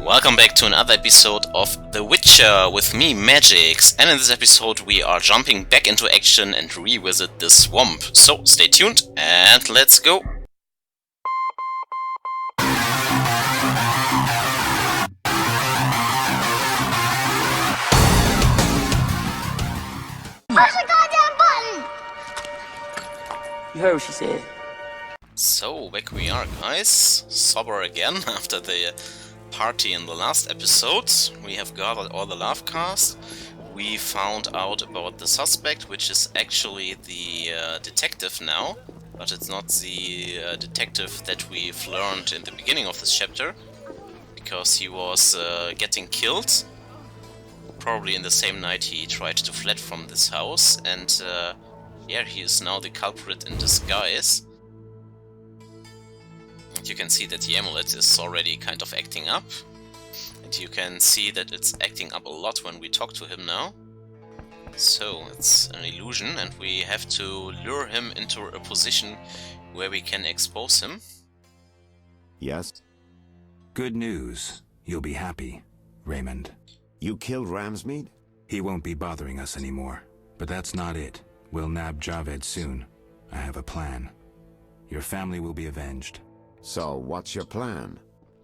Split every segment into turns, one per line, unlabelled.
Welcome back to another episode of The Witcher with me, Magix, and in this episode we are jumping back into action and revisit the swamp. So stay tuned and let's go!
Push the goddamn button!
You heard what she said.
So back we are, guys. Sober again after the party in the last episode. We have gathered all the love cast. We found out about the suspect, which is actually the detective now, but it's not the detective that we've learned in the beginning of this chapter, because he was getting killed. Probably in the same night he tried to flee from this house, and yeah, he is now the culprit in disguise. And you can see that the amulet is already kind of acting up. And you can see that it's acting up a lot when we talk to him now. So it's an illusion, and we have to lure him into a position where we can expose him.
Yes?
Good news. You'll be happy, Raymond.
You killed Ramsmead?
He won't be bothering us anymore. But that's not it. We'll nab Javed soon. I have a plan. Your family will be avenged.
So, what's your plan?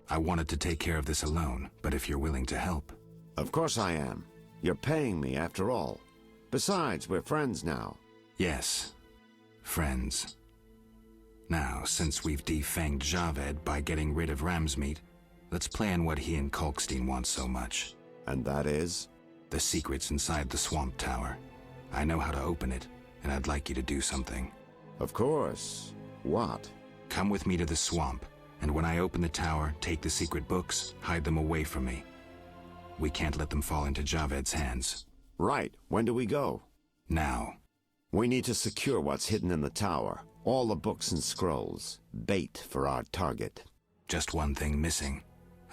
I wanted to take care of this alone, but if you're willing to help...
Of course I am. You're paying me after all. Besides, we're friends now.
Yes. Friends. Now, since we've defanged Javed by getting rid of Ramsmead, let's plan what he and Kalkstein want so much.
And that is?
The secret's inside the swamp tower. I know how to open it, and I'd like you to do something.
Of course. What?
Come with me to the swamp, and when I open the tower, take the secret books, hide them away from me. We can't let them fall into Javed's hands.
Right. When do we go?
Now.
We need to secure what's hidden in the tower. All the books and scrolls. Bait for our target.
Just one thing missing.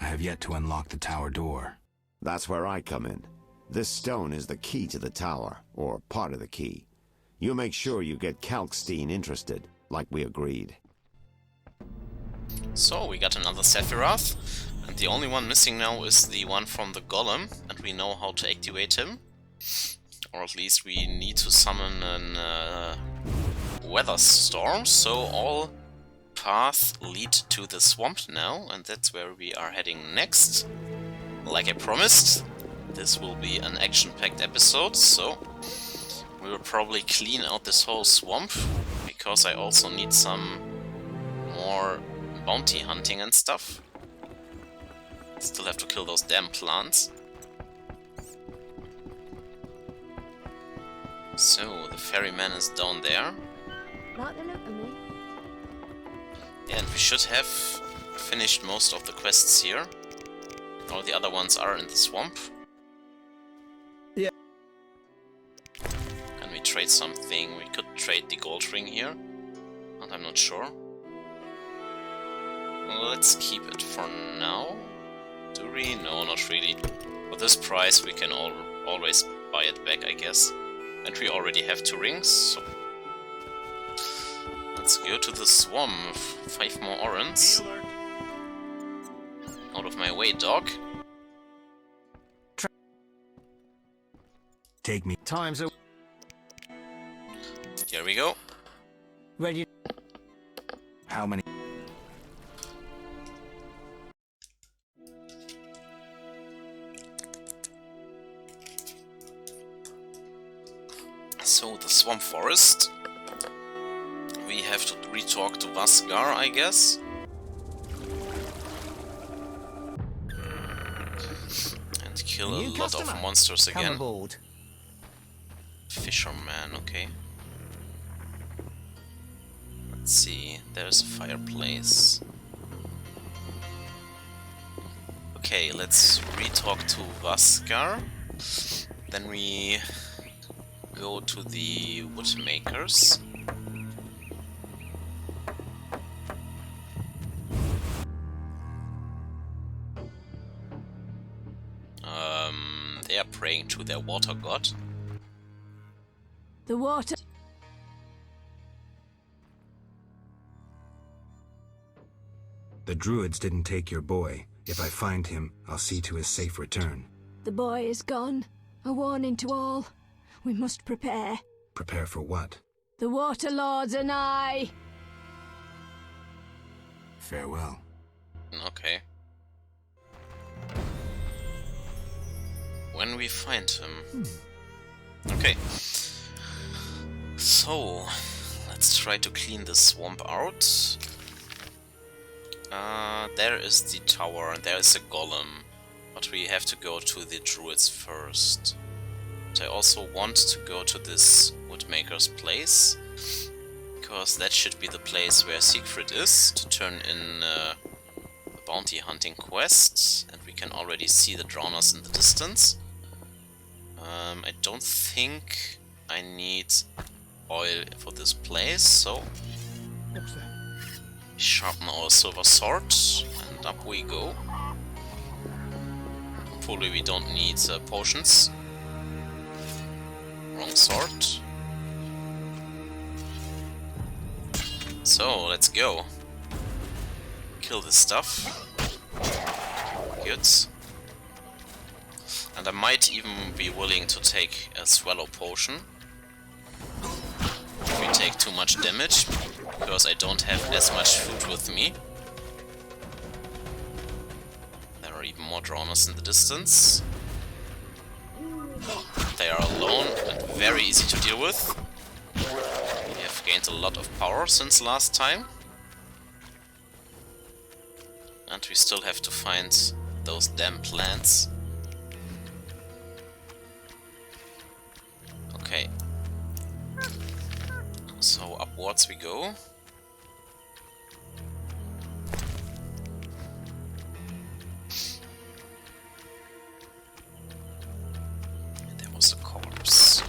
I have yet to unlock the tower door.
That's where I come in. This stone is the key to the tower, or part of the key. You make sure you get Kalkstein interested, like we agreed.
So we got another Sephiroth, and the only one missing now is the one from the golem, and we know how to activate him. Or at least we need to summon a weather storm, so all paths lead to the swamp now, and that's where we are heading next. Like I promised, this will be an action-packed episode, so we will probably clean out this whole swamp, because I also need some more bounty hunting and stuff. Still have to kill those damn plants. So, the ferryman is down there.
Like the look of me.
Yeah, and we should have finished most of the quests here. All the other ones are in the swamp.
Yeah.
Can we trade something? We could trade the gold ring here, but I'm not sure. Well, let's keep it for now. Do we? No, not really. For this price we can always buy it back, I guess. And we already have 2 rings, so... Let's go to the swamp. 5 more orens. Out of my way, dog.
Take me.
Time's a...
Here we go.
Ready?
How many?
So, the swamp forest. We have to re-talk to Vasgar, I guess. And kill a lot of monsters
Come
again.
aboard.
Fisherman, okay. Let's see, there's a fireplace. Okay, let's re-talk to Vasgar. Then we go to the woodmakers. They are praying to their water god.
The water.
The druids didn't take your boy. If I find him, I'll see to his safe return.
The boy is gone. A warning to all. We must prepare.
Prepare for what?
The Water Lords and I.
Farewell.
Okay. When we find him. Okay. So, let's try to clean the swamp out. There is the tower and there is a golem. But we have to go to the druids first. But I also want to go to this woodmaker's place. Because that should be the place where Siegfried is, to turn in the bounty hunting quest. And we can already see the drowners in the distance. I don't think I need oil for this place, so sharpen our silver sword and up we go. Hopefully we don't need potions. Wrong sword. So let's go. Kill this stuff. Good. And I might even be willing to take a swallow potion if we take too much damage, because I don't have as much food with me. There are even more drowners in the distance. They are alone and very easy to deal with. We have gained a lot of power since last time. And we still have to find those damn plants. Okay. So upwards we go. There was a corpse.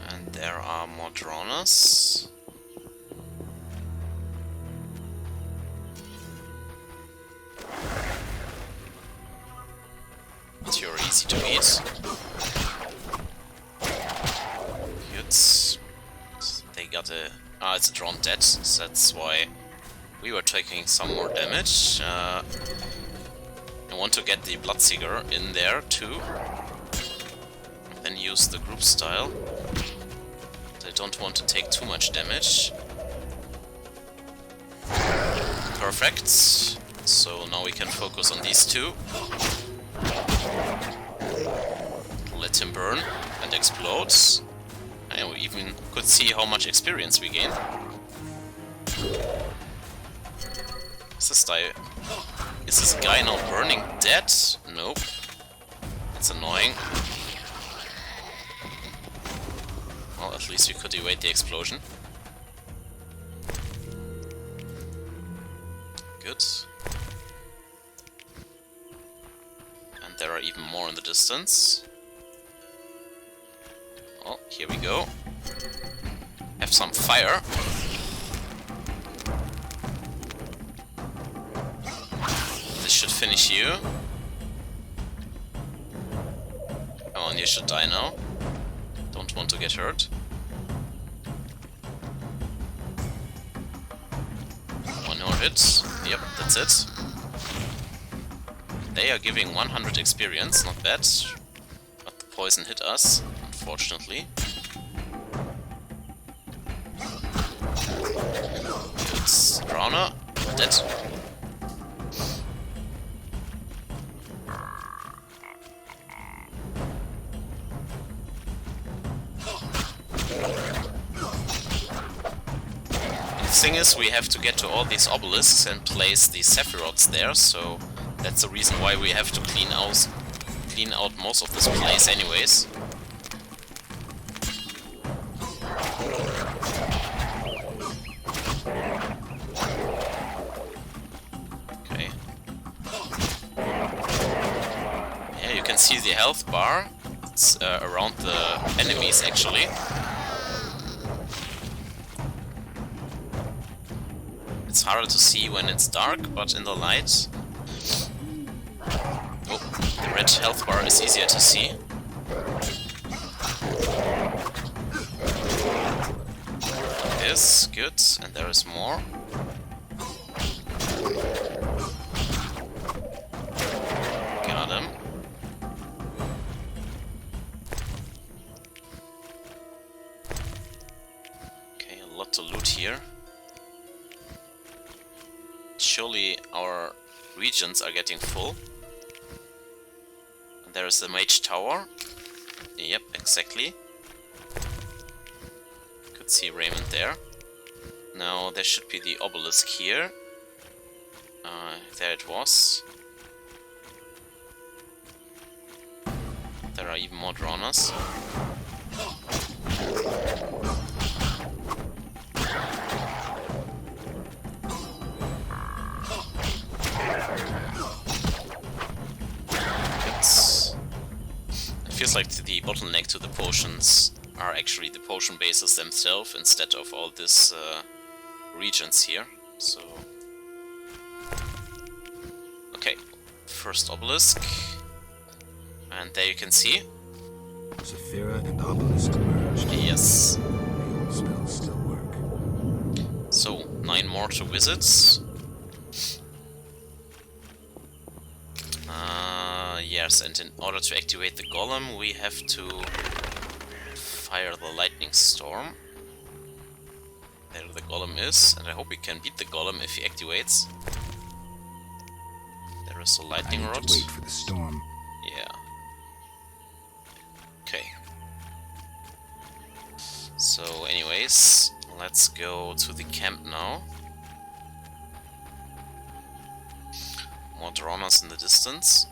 And there are more drowners. But you're easy to beat. Good. They got a... Ah, it's a drawn dead, so that's why we were taking some more damage. I want to get the Bloodseeker in there too. Then use the group style. But I don't want to take too much damage. Perfect. So now we can focus on these two. Let him burn and explode. And we even could see how much experience we gain. Is this guy now burning dead? Nope. It's annoying. Well, at least we could evade the explosion. Good. And there are even more in the distance. Oh, here we go. Have some fire. This should finish you. Come on, you should die now. Don't want to get hurt. One more hit. Yep, that's it. They are giving 100 experience, not bad. But the poison hit us, unfortunately. It's Drowner, dead. The thing is, we have to get to all these obelisks and place the Sephiroths there, so that's the reason why we have to clean out most of this place anyways. Okay. Yeah, you can see the health bar. It's around the enemies actually. It's harder to see when it's dark, but in the light... Oh, the red health bar is easier to see. is. Good. And there is more. Got him. Okay, a lot to loot here. Surely our regions are getting full. And there is the mage tower. Yep, exactly. Could see Raymond there. Now there should be the obelisk here. There it was. There are even more drowners. It feels like the bottleneck to the potions are actually the potion bases themselves instead of all these regions here. So, okay, first obelisk, and there you can see.
Saphira and obelisk merged.
Yes.
The old spells still work.
So 9 more to visit. Yes, and in order to activate the golem, we have to fire the lightning storm. There the golem is, and I hope we can beat the golem if he activates. There is a lightning
I need
rod.
to wait for the storm.
Yeah. Okay. So, anyways, let's go to the camp now. More drowners in the distance.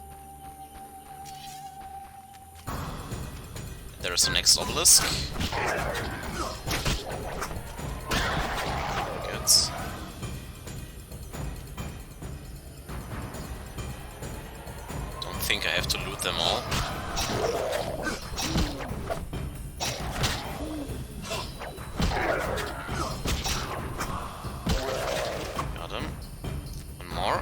There is the next obelisk. Good. Don't think I have to loot them all. Got him. One more.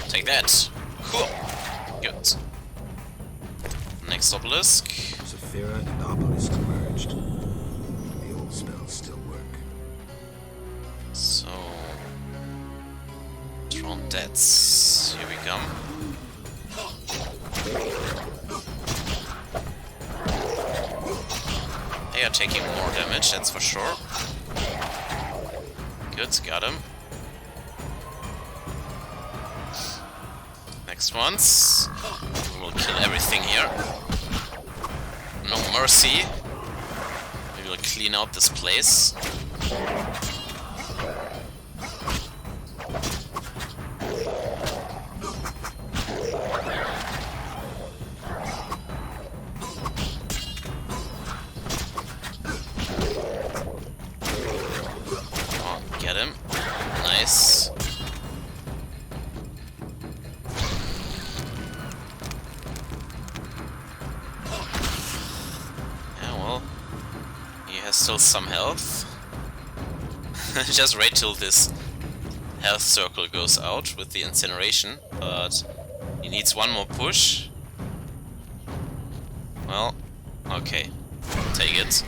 Take that. Cool. Good. Next obelisk.
Saphira and obelisk merged. The old spells still work.
So, Drown Deads. Here we come. They are taking more damage, that's for sure. Good, got him. Next ones. We will kill everything here. No mercy. We will clean out this place. Oh, get him. Nice. Still some health. Just wait till this health circle goes out with the incineration, but he needs one more push. Well, okay, take it.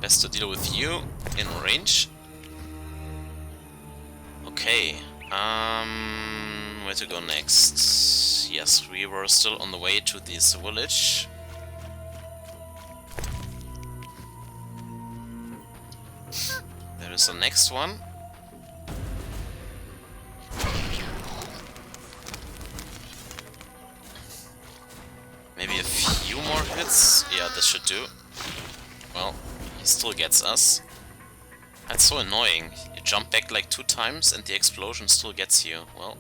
Best to deal with you in range. Okay, where to go next? Yes, we were still on the way to this village. There is the next one. Maybe a few more hits. Yeah, this should do. Well, he still gets us. That's so annoying. You jump back like 2 times and the explosion still gets you. Well,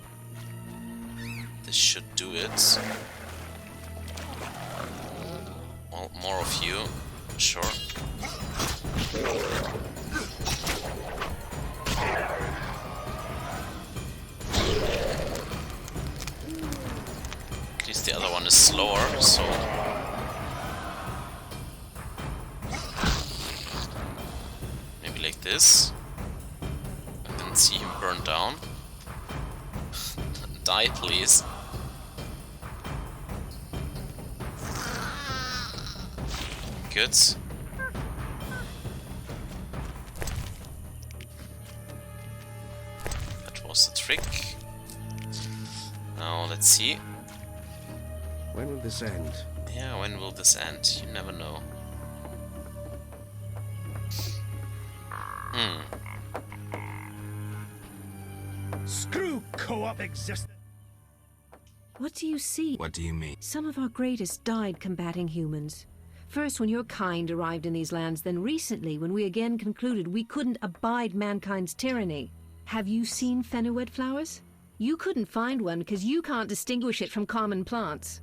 this should do it. Well, more of you. Sure. At least the other one is slower, so... maybe like this. And then see him burn down. Die, please. Good. That was the trick. Now let's see.
When will this end?
Yeah, when will this end? You never know.
Screw co-op existence.
What do you see?
What do you mean?
Some of our greatest died combating humans. First when your kind arrived in these lands, then recently when we again concluded we couldn't abide mankind's tyranny. Have you seen fenowed flowers? You couldn't find one because you can't distinguish it from common plants.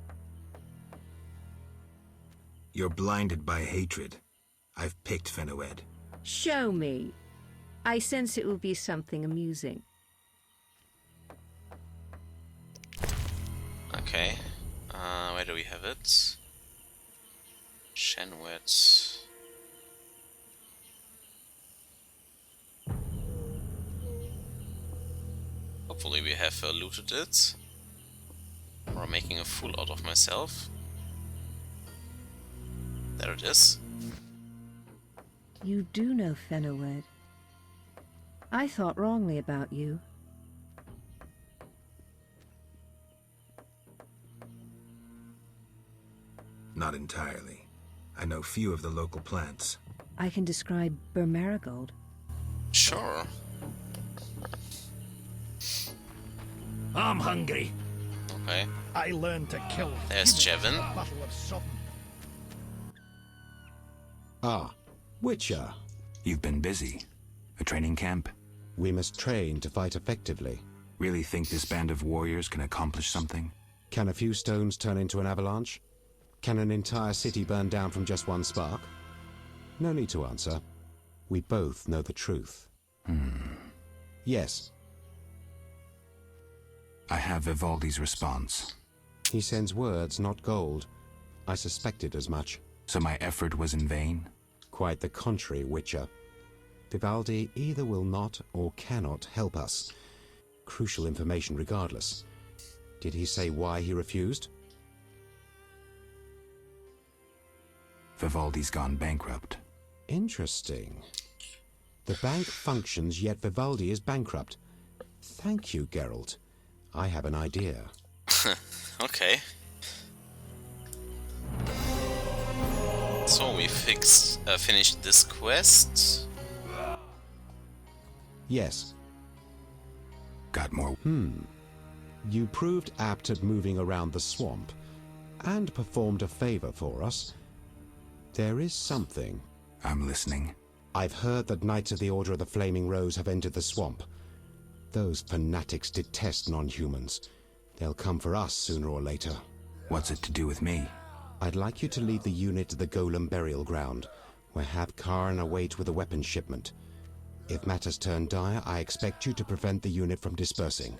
You're blinded by hatred. I've picked Fenowed.
Show me. I sense it will be something amusing.
Okay. Where do we have it? Shenwet. Hopefully we have looted it. Or I'm making a fool out of myself. There it is.
You do know Fenowed. I thought wrongly about you.
Not entirely. I know few of the local plants.
I can describe Burmarigold.
Sure.
I'm hungry.
Okay.
I learned to kill.
There's
humans
Jevin.
in the Battle of Sodden.
Ah, Witcher.
You've been busy. A training camp?
We must train to fight effectively.
Really think this band of warriors can accomplish something?
Can a few stones turn into an avalanche? Can an entire city burn down from just one spark? No need to answer. We both know the truth. Yes,
I have Vivaldi's response.
he sends words, not gold. I suspected as much.
So my effort was in vain?
Quite the contrary, Witcher. Vivaldi either will not or cannot help us. Crucial information regardless. Did he say why he refused?
Vivaldi's gone bankrupt.
Interesting. The bank functions, yet Vivaldi is bankrupt. Thank you, Geralt. I have an idea.
Okay. So we finished this quest.
Yes,
Got more.
you proved apt at moving around the swamp, and performed a favor for us. There is something.
I'm listening.
I've heard that Knights of the Order of the Flaming Rose have entered the swamp. Those fanatics detest non-humans. They'll come for us sooner or later.
What's it to do with me?
I'd like you to lead the unit to the Golem burial ground, where Havkarn await with a weapons shipment. If matters turn dire, I expect you to prevent the unit from dispersing.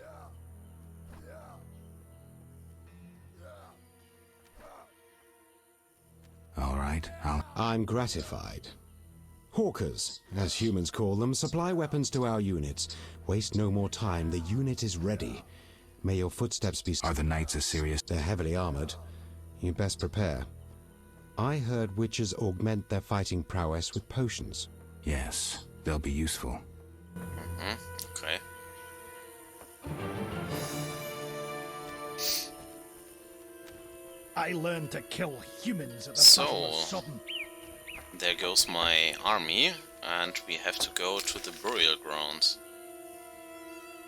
All right,
I'm gratified. Hawkers, as humans call them, supply weapons to our units. Waste no more time, the unit is ready. May your footsteps be...
Are the knights as serious?
They're heavily armored. You best prepare. I heard witches augment their fighting prowess with potions.
Yes, they'll be useful.
Okay.
I learned to kill humans at the
So-
Battle of Sodden.
There goes my army, and we have to go to the burial ground.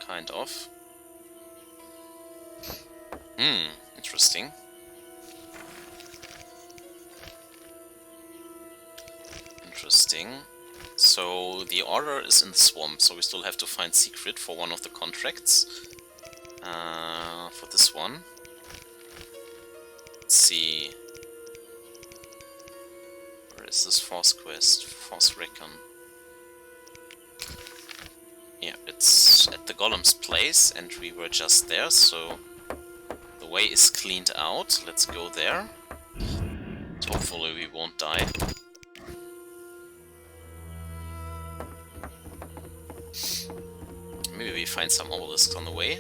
Kind of. Interesting. Interesting. So the order is in the swamp, so we still have to find secret for one of the contracts. For this one. Let's see. Where is this Force quest? Force Recon. Yeah, it's at the Golem's place, and we were just there, so the way is cleaned out. Let's go there. So hopefully we won't die. Maybe we find some obelisks on the way.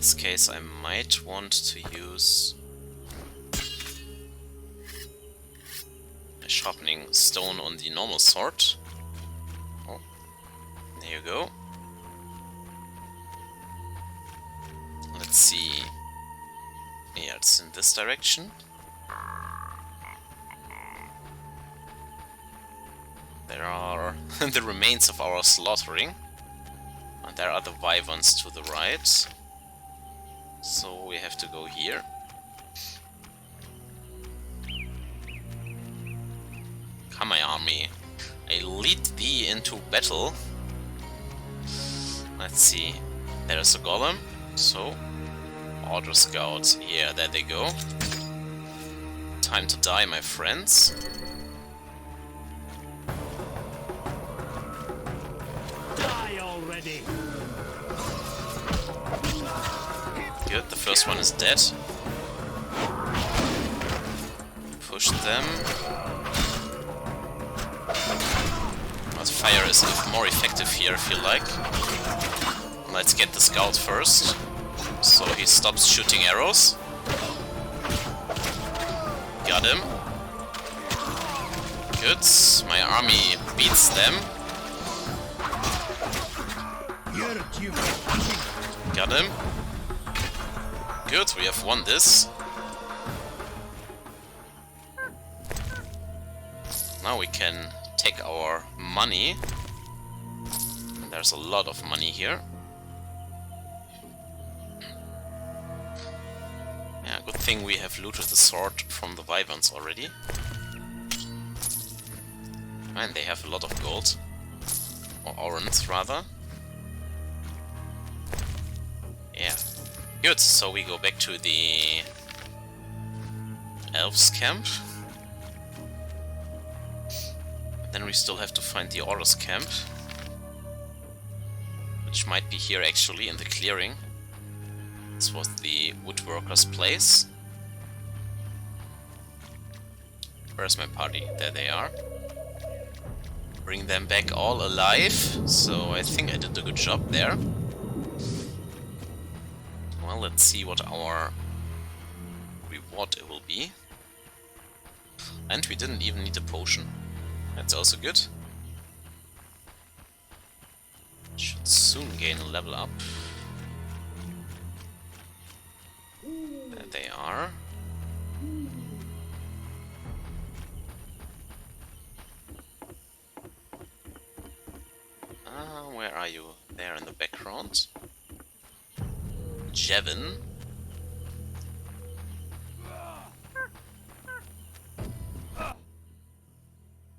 this case I might want to use a sharpening stone on the normal sword. Oh, there you go. Let's see. Yeah, it's in this direction. There are the remains of our slaughtering. And there are the wyverns to the right. So we have to go here. Come, my army. I lead thee into battle. Let's see. There's a golem. So, order scouts. Yeah, there they go. Time to die, my friends.
Die already!
Good, the first one is dead. Push them. But fire is more effective here, I feel like. Let's get the scout first. So he stops shooting arrows. Got him. Good, my army beats them. Got him. Good, we have won this. Now we can take our money. And there's a lot of money here. Yeah, good thing we have looted the sword from the wyverns already. And they have a lot of gold. Or orens, rather. Yeah. Good, so we go back to the elves camp. Then we still have to find the Orus camp. Which might be here actually, in the clearing. This was the woodworkers' place. Where's my party? There they are. Bring them back all alive. So I think I did a good job there. Well, let's see what our reward it will be. And we didn't even need a potion. That's also good. Should soon gain a level up. There they are. Where are you? There in the background. Jevin.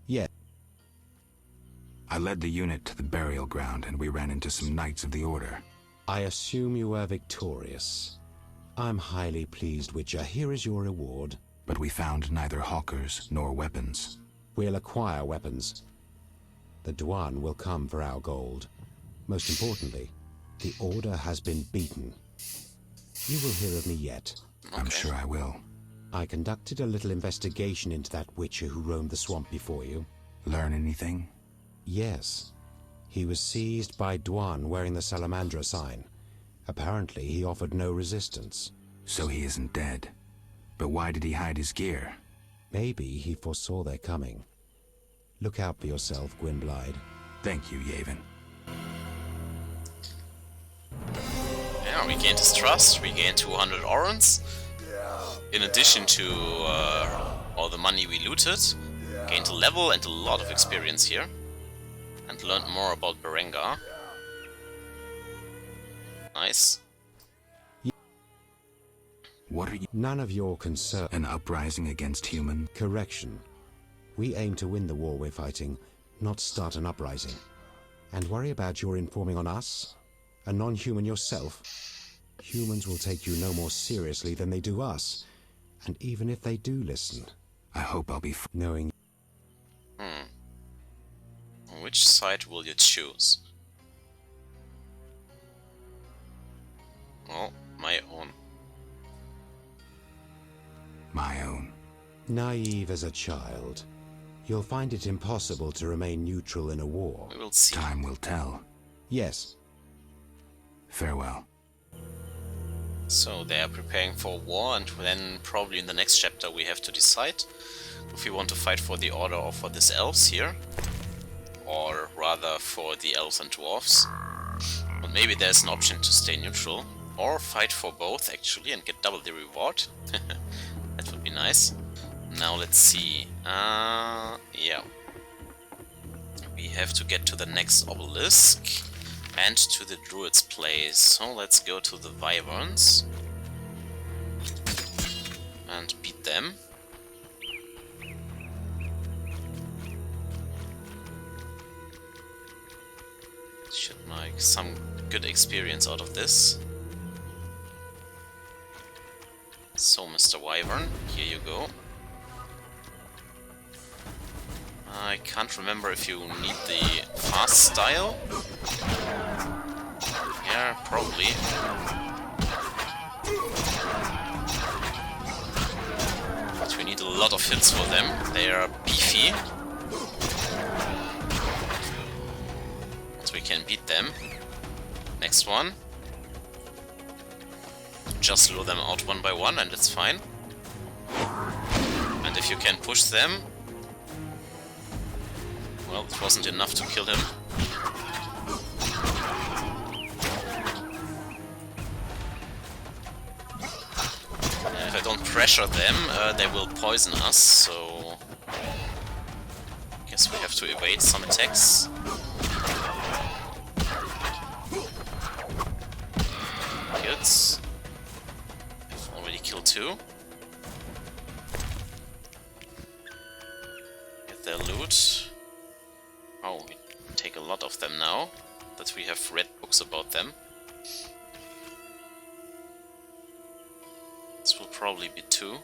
Yeah.
I led the unit to the burial ground and we ran into some Knights of the Order.
I assume you were victorious. I'm highly pleased, Witcher. Here is your reward.
But we found neither hawkers nor weapons.
We'll acquire weapons. The Dwan will come for our gold. Most importantly, the Order has been beaten. You will hear of me yet.
Okay.
I'm sure I will.
I conducted a little investigation into that Witcher who roamed the swamp before you.
Learn anything?
Yes. He was seized by Dwan wearing the Salamandra sign. Apparently, he offered no resistance.
So he isn't dead. But why did he hide his gear?
Maybe he foresaw their coming. Look out for yourself, Gwynblyde.
Thank you, Yavin.
Yeah, we gained his trust, we gained 200 orens. In addition to all the money we looted, gained a level and a lot of experience here. And learned more about Berengar. Nice.
What are you?
None of your concern.
An uprising against human?
Correction. We aim to win the war we're fighting, not start an uprising. And worry about your informing on us? A non-human yourself? Humans will take you no more seriously than they do us. And even if they do listen,
I hope I'll be
knowing...
Which side will you choose? Oh, my own.
my own.
Naive as a child, you'll find it impossible to remain neutral in a war.
We will see.
Time will tell.
Yes.
Farewell.
So they are preparing for war, and then probably in the next chapter we have to decide if we want to fight for the Order or for these elves here. Or rather for the elves and dwarves. But maybe there's an option to stay neutral. Or fight for both actually and get double the reward. That would be nice. Now let's see. Yeah. We have to get to the next obelisk and to the druid's place. So let's go to the wyverns and beat them. Should make some good experience out of this. So, Mr. Wyvern, here you go. I can't remember if you need the fast style. Yeah, probably. But we need a lot of hits for them. They are beefy. So we can beat them. Next one. Just lure them out one by one and it's fine. And if you can push them... Well, it wasn't enough to kill him. If I don't pressure them, they will poison us, so... Guess we have to evade some attacks. Good. I've already killed two. Get their loot. Oh, we take a lot of them now that we have read books about them. This will probably be two.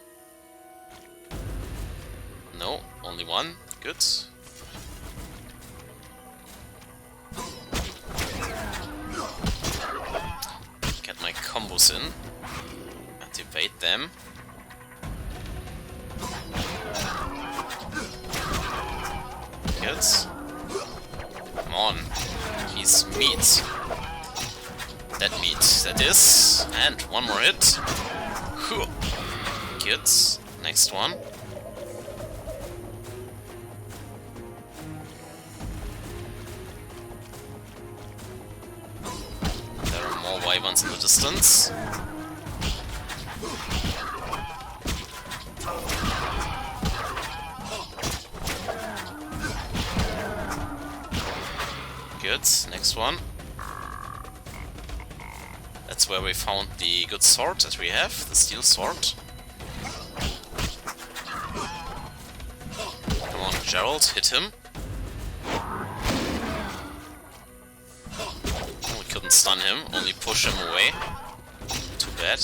No, only one. Good. Get my combos in. Activate them. Good. Come on. He's meat. That meat, that is. And one more hit. Good. Next one. There are more wyverns in the distance. Good. Next one. That's where we found the good sword that we have, the steel sword. Come on, Gerald, hit him. Oh, we couldn't stun him, only push him away. Too bad.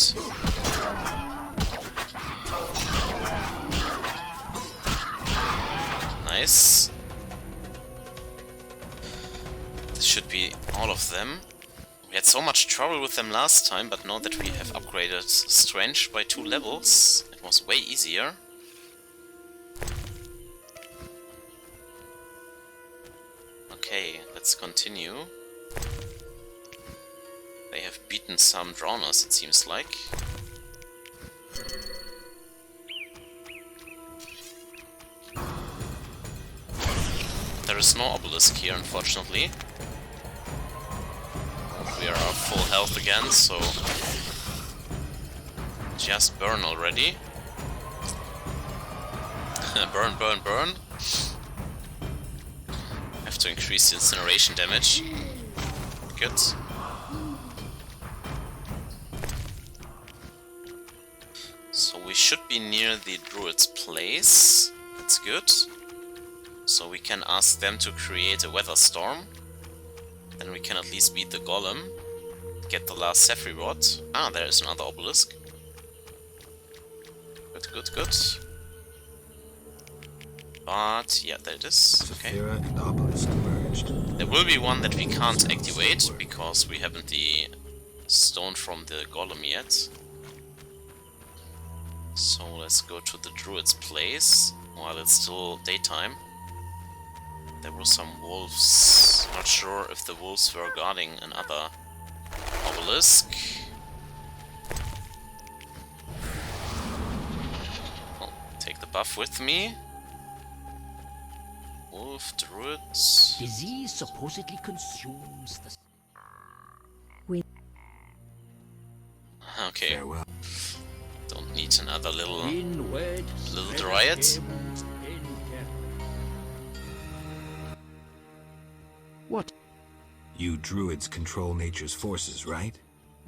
Nice. This should be all of them. We had so much trouble with them last time, but now that we have upgraded Strength by 2 levels, it was way easier. Okay, let's continue. They have beaten some drowners, it seems like. There is no obelisk here, unfortunately. We are at full health again, so just burn already. Burn, burn, burn. Have to increase the incineration damage. Good. So we should be near the druid's place. That's good. So we can ask them to create a weather storm. Then we can at least beat the golem. Get the last Sapphire Rod. Ah, there is another obelisk. Good, good, good. But, yeah, there it is. Okay.
And obelisk merged.
There will be one that we can't activate, because we haven't the stone from the golem yet. So let's go to the druid's place, while it's still daytime. There were some wolves. Not sure if the wolves were guarding another obelisk. buff with me. Wolf, druids.
Disease supposedly consumes the...
Okay.
Farewell.
Don't need another little
Inward
dryad.
What?
You druids control nature's forces, right?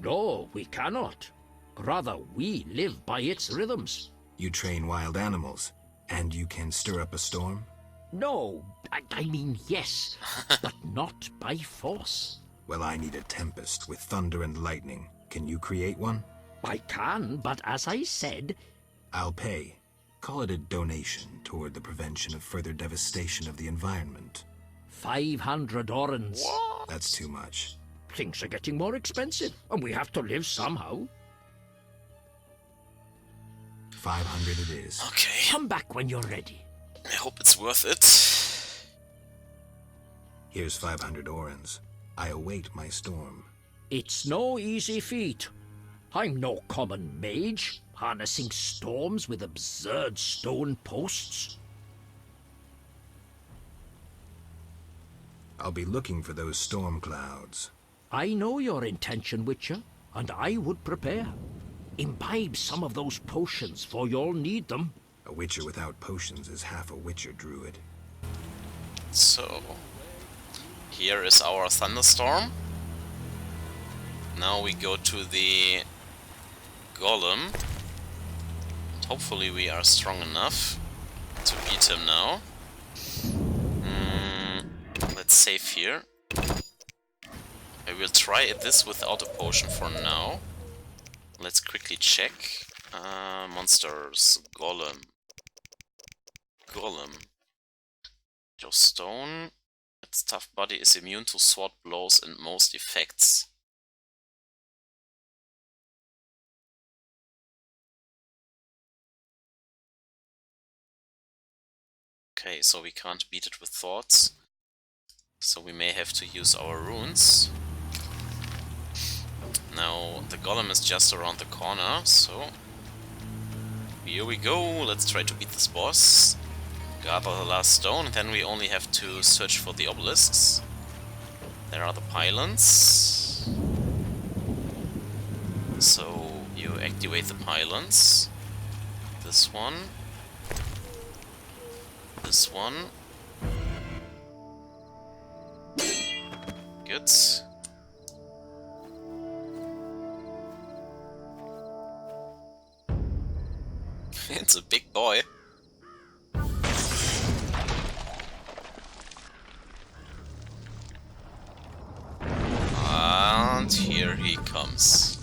No, we cannot. Rather, we live by its rhythms.
You train wild animals, and you can stir up a storm?
No, I mean yes, but not by force.
Well, I need a tempest with thunder and lightning. Can you create one?
I can, but as I said,
I'll pay. Call it a donation toward the prevention of further devastation of the environment.
500 orens.
That's too much.
Things are getting more expensive, and we have to live somehow.
500 it is.
Okay.
Come back when you're ready.
I hope it's worth it.
Here's 500 orens. I await my storm.
It's no easy feat. I'm no common mage, harnessing storms with absurd stone posts.
I'll be looking for those storm clouds.
I know your intention, Witcher, and I would prepare. Imbibe some of those potions, for you'll need them.
A witcher without potions is half a witcher druid.
So, here is our thunderstorm. Now we go to the golem. And hopefully we are strong enough to beat him now. Let's save here. I will try this without a potion for now. Let's quickly check. Monsters. Golem. Golem. Your stone. Its tough body is immune to sword blows and most effects. Okay, so we can't beat it with thoughts. So we may have to use our runes. Now, the golem is just around the corner, so... Here we go, let's try to beat this boss. Gather the last stone, and then we only have to search for the obelisks. There are the pylons. So, you activate the pylons. This one. This one. Good. It's a big boy. And here he comes.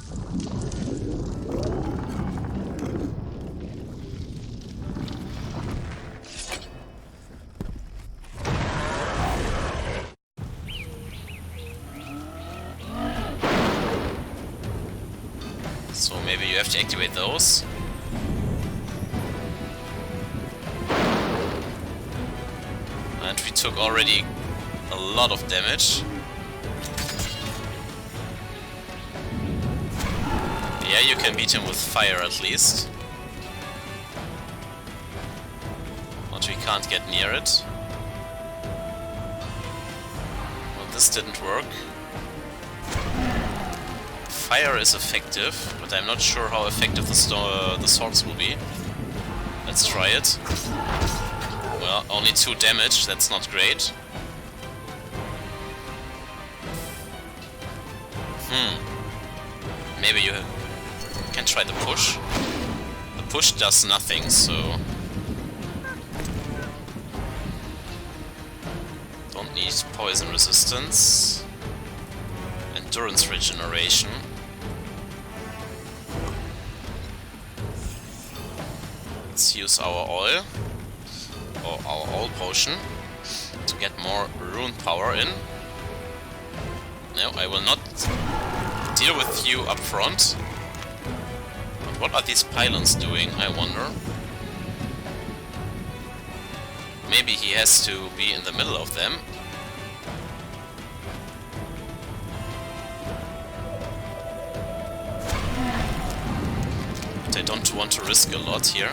So maybe you have to activate those. And we took already a lot of damage. Yeah, you can beat him with fire at least. But we can't get near it. Well, this didn't work. Fire is effective, but I'm not sure how effective the swords will be. Let's try it. Well, only 2 damage, that's not great. Maybe you can try the push. The push does nothing, so... Don't need poison resistance. Endurance regeneration. Let's use our oil. Or our oil potion. To get more rune power in. No, I will not deal with you up front. But what are these pylons doing, I wonder? Maybe he has to be in the middle of them. But I don't want to risk a lot here.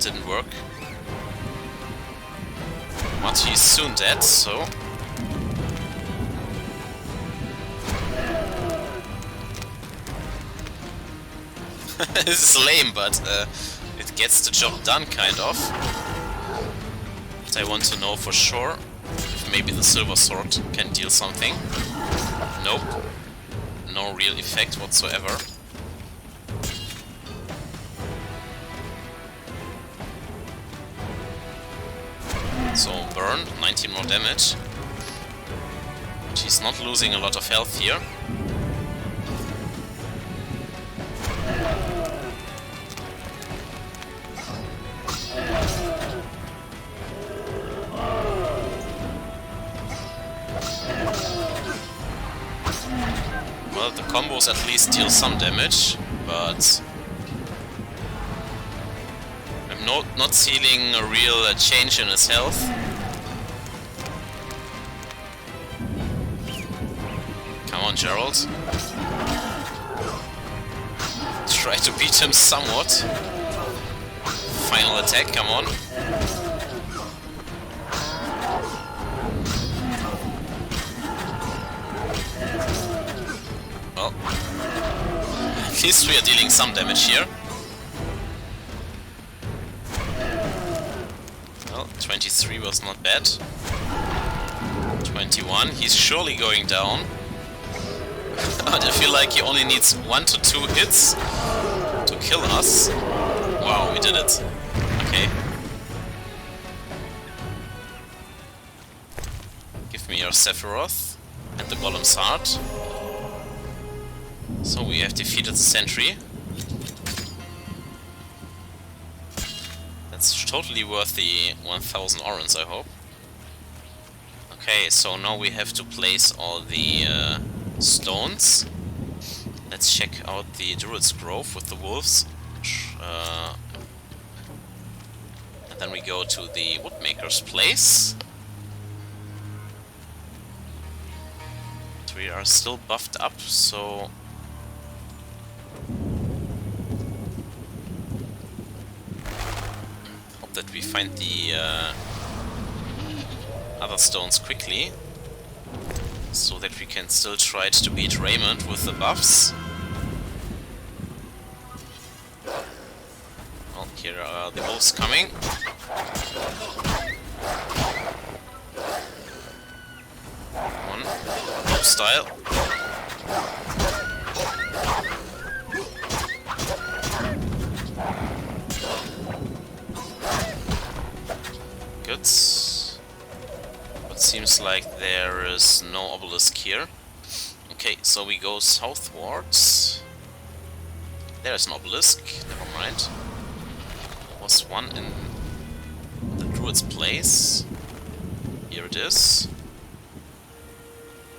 didn't work. But he's soon dead, so... This is lame, but it gets the job done, kind of. But I want to know for sure if maybe the silver sword can deal something. Nope. No real effect whatsoever. So burn, 19 more damage. But he's not losing a lot of health here. Well, the combos at least deal some damage, but I'm not seeing a real change in his health. Come on, Gerald. Try to beat him somewhat. Final attack, come on. Well, at least we are dealing some damage here. Well, 23 was not bad. 21, he's surely going down. But I feel like he only needs 1 to 2 hits to kill us. Wow, we did it. Okay. Give me your Sephiroth and the Golem's Heart. So we have defeated the sentry. That's totally worth the 1000 orans, I hope. Okay, so now we have to place all the stones. Let's check out the Druid's Grove with the wolves. And then we go to the Woodmaker's Place. We are still buffed up, so... hope that we find the other stones quickly, so that we can still try to beat Raymond with the buffs. Well, here are the wolves coming. One, wolf style. Good. But seems like there is no obelisk here. Okay, so we go southwards. There is an obelisk, never mind. There was one in the Druid's Place. Here it is.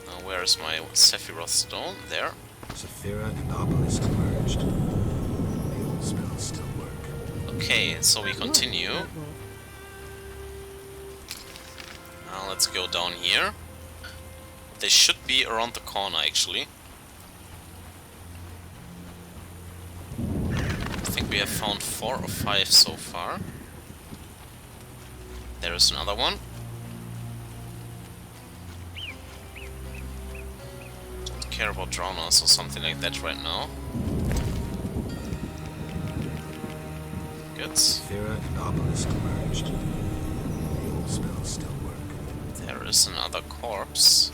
Now where is my Sephiroth stone? There.
Saphira and obelisk merged. The old spells still work.
Okay, so we continue. Now let's go down here. They should be around the corner, actually. I think we have found 4 or 5 so far. There is another one. Don't care about drowners or something like that right now. Good.
Saphira and obelisk merged. The old spells still work.
There is another corpse.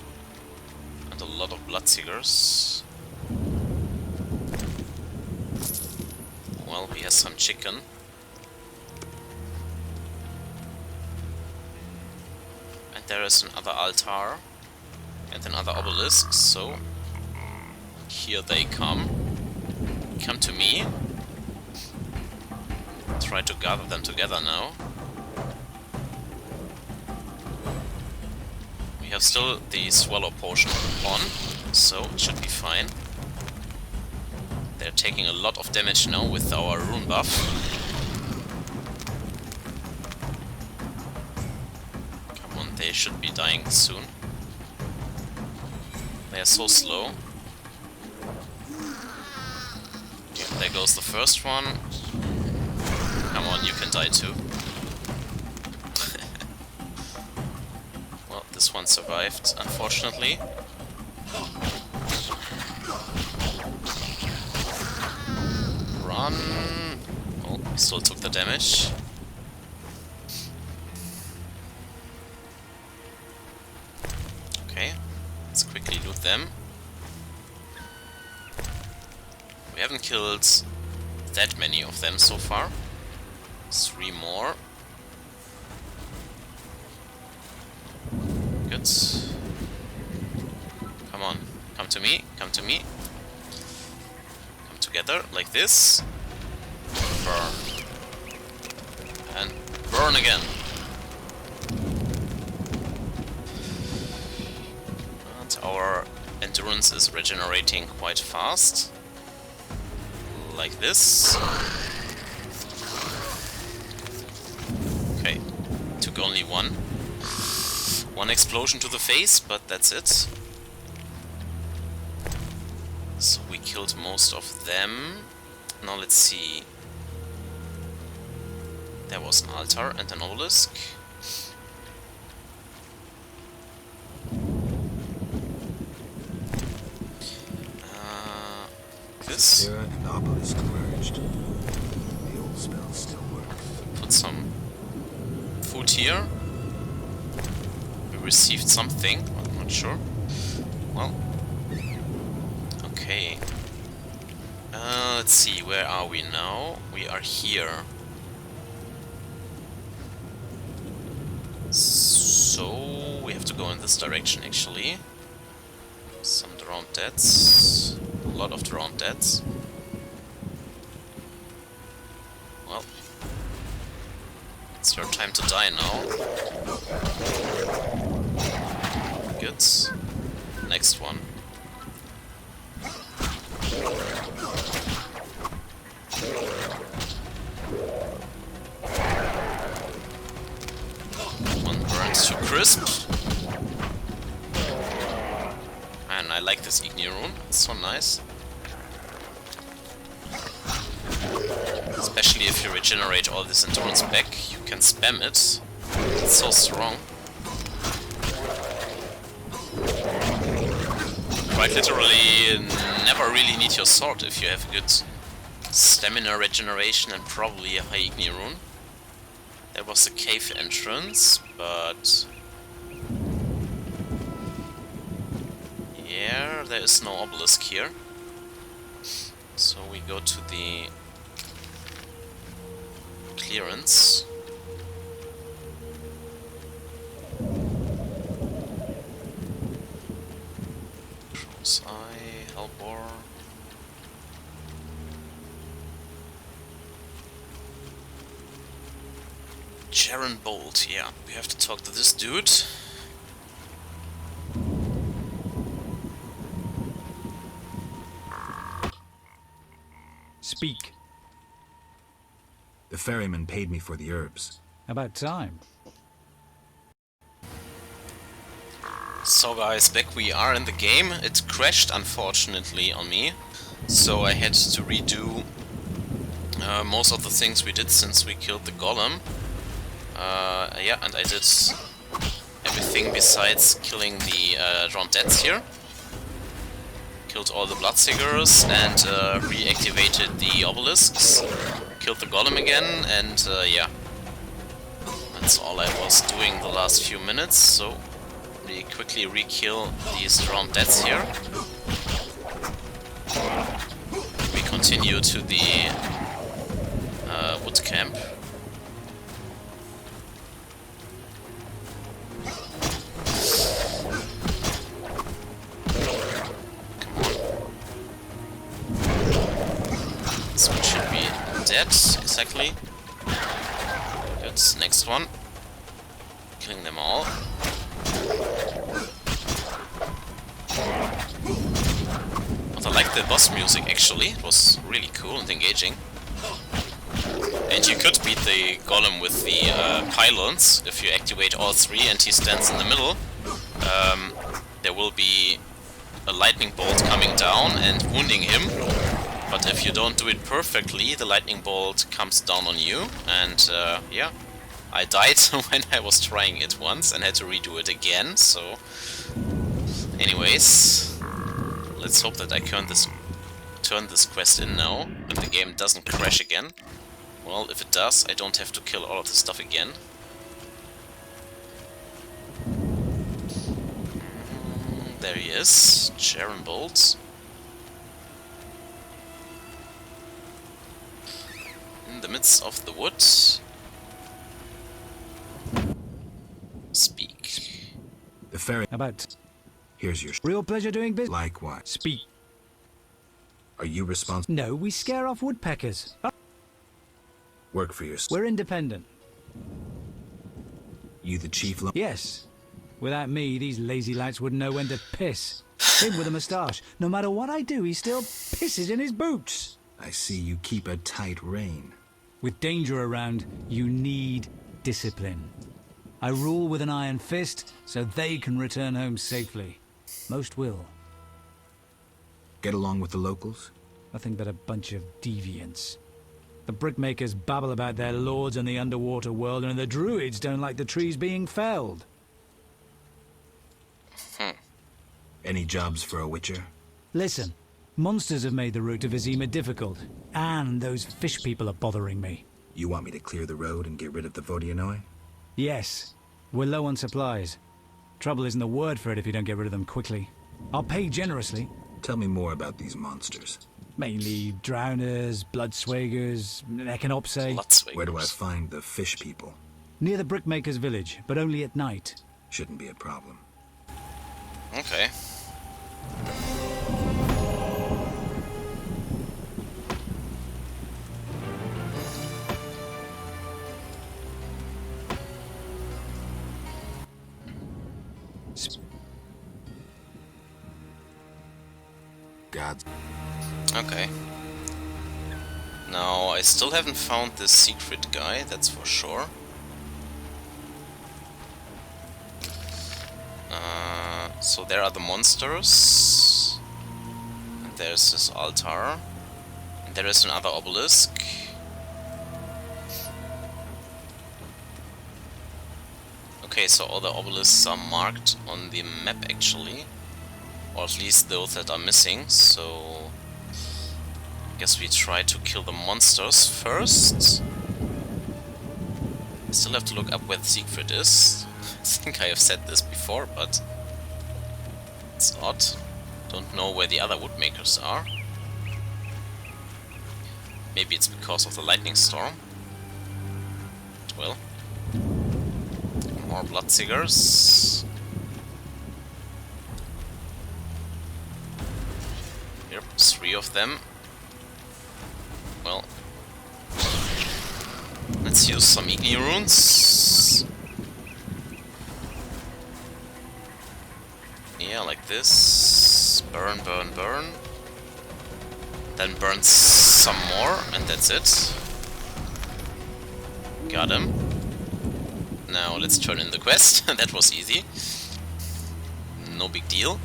And a lot of bloodseekers. Well, he has some chicken. And there is another altar. And another obelisk, so... here they come. Come to me. Try to gather them together now. We have still the Swallow Potion on, so it should be fine. They're taking a lot of damage now with our rune buff. Come on, they should be dying soon. They are so slow. Okay, there goes the first one. come on, you can die too. Well, this one survived, unfortunately. Run! Oh, still took the damage. Okay, let's quickly loot them. We haven't killed that many of them so far. 3 more. Good. Come on, come to me, come to me. Come together, like this. Burn. And burn again. And our endurance is regenerating quite fast. Like this. Okay, took only one explosion to the face, but that's it. So we killed most of them. Now let's see. There was an altar and an obelisk. This.
Sarah and obelisk merged. The old spell still works.
Put some food here. We received something, I'm not sure. Well, okay. Let's see, where are we now? We are here. So we have to go in this direction actually. Some drowned deads. A lot of drowned deads. Well, it's your time to die now. Good. Next one. One burns to crisp. Man, I like this Igni rune. It's so nice. Especially if you regenerate all this endurance back, you can spam it. It's so strong. Quite literally, never really need your sword if you have a good stamina regeneration and probably a high Igni rune. There was a cave entrance, but yeah, there is no obelisk here. So we go to the clearance. Crow's Eye, Hellbore. Jaren Bolt, yeah. We have to talk to this dude.
Speak. The ferryman paid me for the herbs.
About time.
So guys, back we are in the game. It crashed unfortunately on me, so I had to redo most of the things we did since we killed the golem. Yeah, and I did everything besides killing the drowned deads here. Killed all the bloodseekers and reactivated the obelisks. Killed the golem again, and yeah. That's all I was doing the last few minutes, so we quickly re-kill these drowned deads here. We continue to the wood camp. This one should be dead, exactly. Good, next one. Killing them all. But I like the boss music actually, it was really cool and engaging. And you could beat the golem with the pylons if you activate all three and he stands in the middle. There will be a lightning bolt coming down and wounding him. But if you don't do it perfectly, the lightning bolt comes down on you, and yeah, I died when I was trying it once and had to redo it again, so... Anyways, let's hope that I turn this quest in now, and the game doesn't crash again. Well, if it does, I don't have to kill all of the stuff again. There he is, Sharon Bolt. In the midst of the wood. Speak.
The ferry.
About.
Here's your.
Real pleasure doing business.
Likewise.
Speak.
Are you responsible?
No, we scare off woodpeckers.
Work for yourself.
We're independent.
You the chief?
Yes. Without me, these lazy lads wouldn't know when to piss. Him with a moustache. No matter what I do, he still pisses in his boots.
I see you keep a tight rein.
With danger around, you need discipline. I rule with an iron fist, so they can return home safely. Most will.
Get along with the locals?
Nothing but a bunch of deviants. The brickmakers babble about their lords and the underwater world, and the druids don't like the trees being felled.
Any jobs for a witcher?
Listen, monsters have made the route to Vizima difficult, and those fish people are bothering me.
You want me to clear the road and get rid of the Vodianoi?
Yes, we're low on supplies. Trouble isn't the word for it if you don't get rid of them quickly. I'll pay generously.
Tell me more about these monsters.
Mainly drowners, bloodswagers, echinopse.
Where do I find the fish people?
Near the brickmaker's village, but only at night.
Shouldn't be a problem.
Okay.
Gods.
Okay. Now, I still haven't found this secret guy, that's for sure. So there are the monsters. And there's this altar. And there is another obelisk. Okay, so all the obelisks are marked on the map actually. Or at least those that are missing, so... I guess we try to kill the monsters first. I still have to look up where the secret is. I think I have said this before, but... it's odd. Don't know where the other woodmakers are. Maybe it's because of the lightning storm. Well... more bloodseekers. Here, 3 of them. Well, let's use some Igni runes. Yeah, like this. Burn, burn, burn. Then burn some more, and that's it. Got him. Now let's turn in the quest. That was easy. No big deal.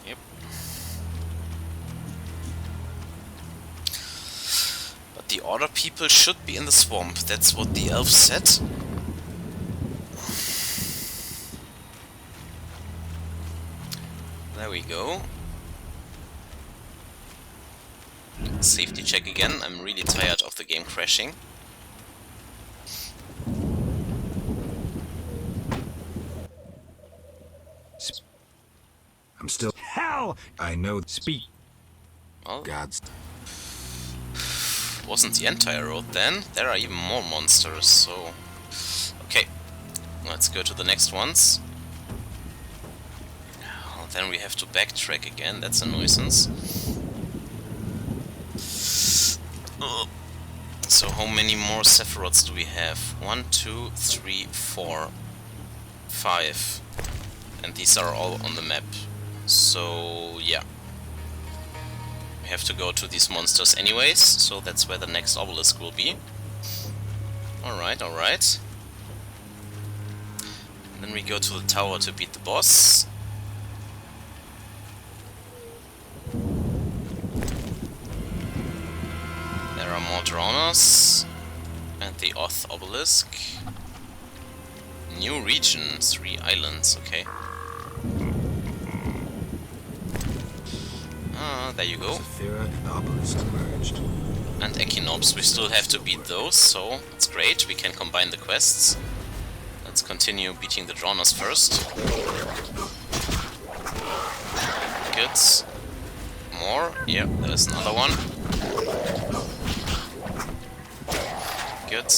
Yep. But the order people should be in the swamp. That's what the elf said. There we go. Safety check again. I'm really tired of the game crashing.
I'm still...
Hell!
I know...
Speak.
Well,
Gods.
wasn't the entire road then. There are even more monsters, so... Okay, let's go to the next ones. Well, then we have to backtrack again, that's a nuisance. So how many more Sephiroths do we have? 1, 2, 3, 4, 5. And these are all on the map. So, yeah. We have to go to these monsters anyways, so that's where the next obelisk will be. Alright, alright. Then we go to the tower to beat the boss. Drowners and the Oth Obelisk. New region, 3 islands, okay. Ah, there you go.
Zephyra and Obelisk merged.
And Echinops, we still have to beat those, so it's great, we can combine the quests. Let's continue beating the Drowners first. Good. More, yeah, there's another one. Good.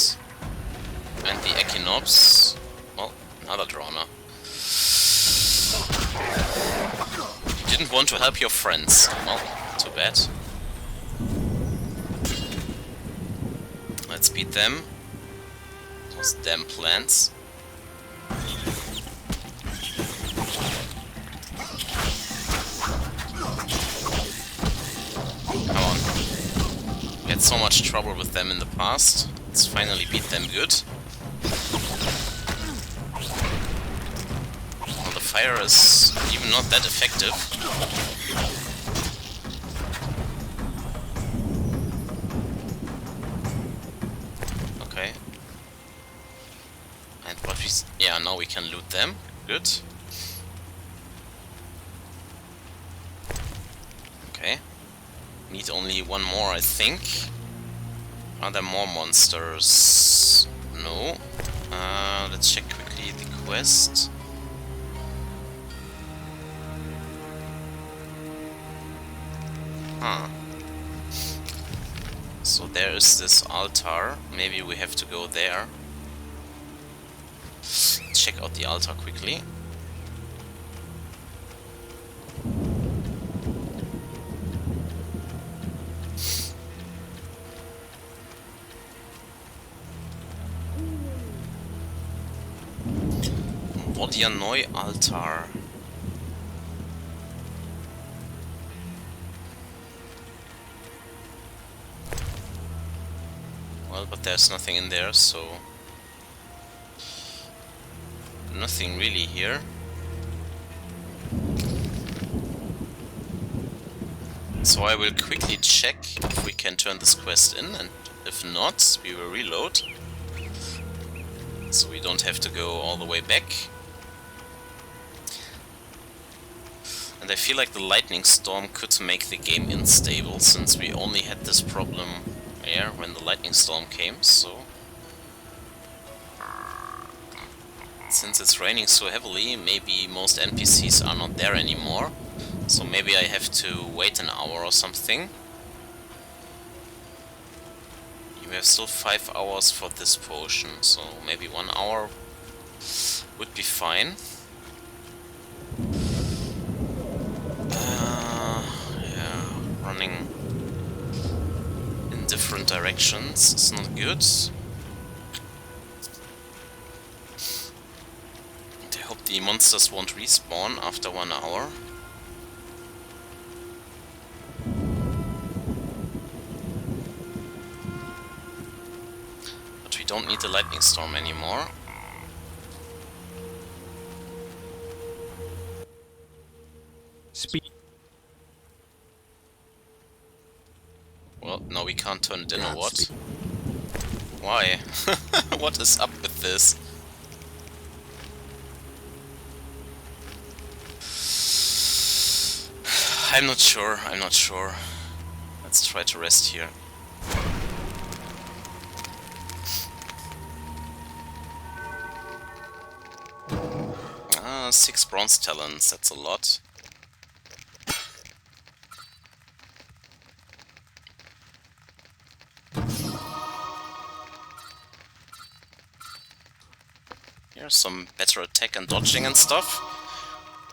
And the Echinops. Well, another Drowner. You didn't want to help your friends. Well, too bad. Let's beat them. Those damn plants. Come on. We had so much trouble with them in the past. Let's finally beat them good. Well, the fire is even not that effective. Okay. And what we... yeah, now we can loot them. Good. Okay. Need only one more, I think. Are there more monsters? No. Let's check quickly the quest. Huh. So there is this altar. Maybe we have to go there. Check out the altar quickly. Neu altar. Well, but there's nothing in there, so... nothing really here. So I will quickly check if we can turn this quest in, and if not, we will reload. So we don't have to go all the way back. And I feel like the lightning storm could make the game unstable, since we only had this problem here when the lightning storm came, so... since it's raining so heavily, maybe most NPCs are not there anymore. So maybe I have to wait an hour or something. You have still 5 hours for this potion, so maybe 1 hour would be fine. Running in different directions is not good. And I hope the monsters won't respawn after 1 hour. But we don't need the lightning storm anymore.
Speed.
Well, now we can't turn it in, or what? Why? What is up with this? I'm not sure, I'm not sure. Let's try to rest here. Ah, 6 bronze talents, that's a lot. Here's some better attack and dodging and stuff.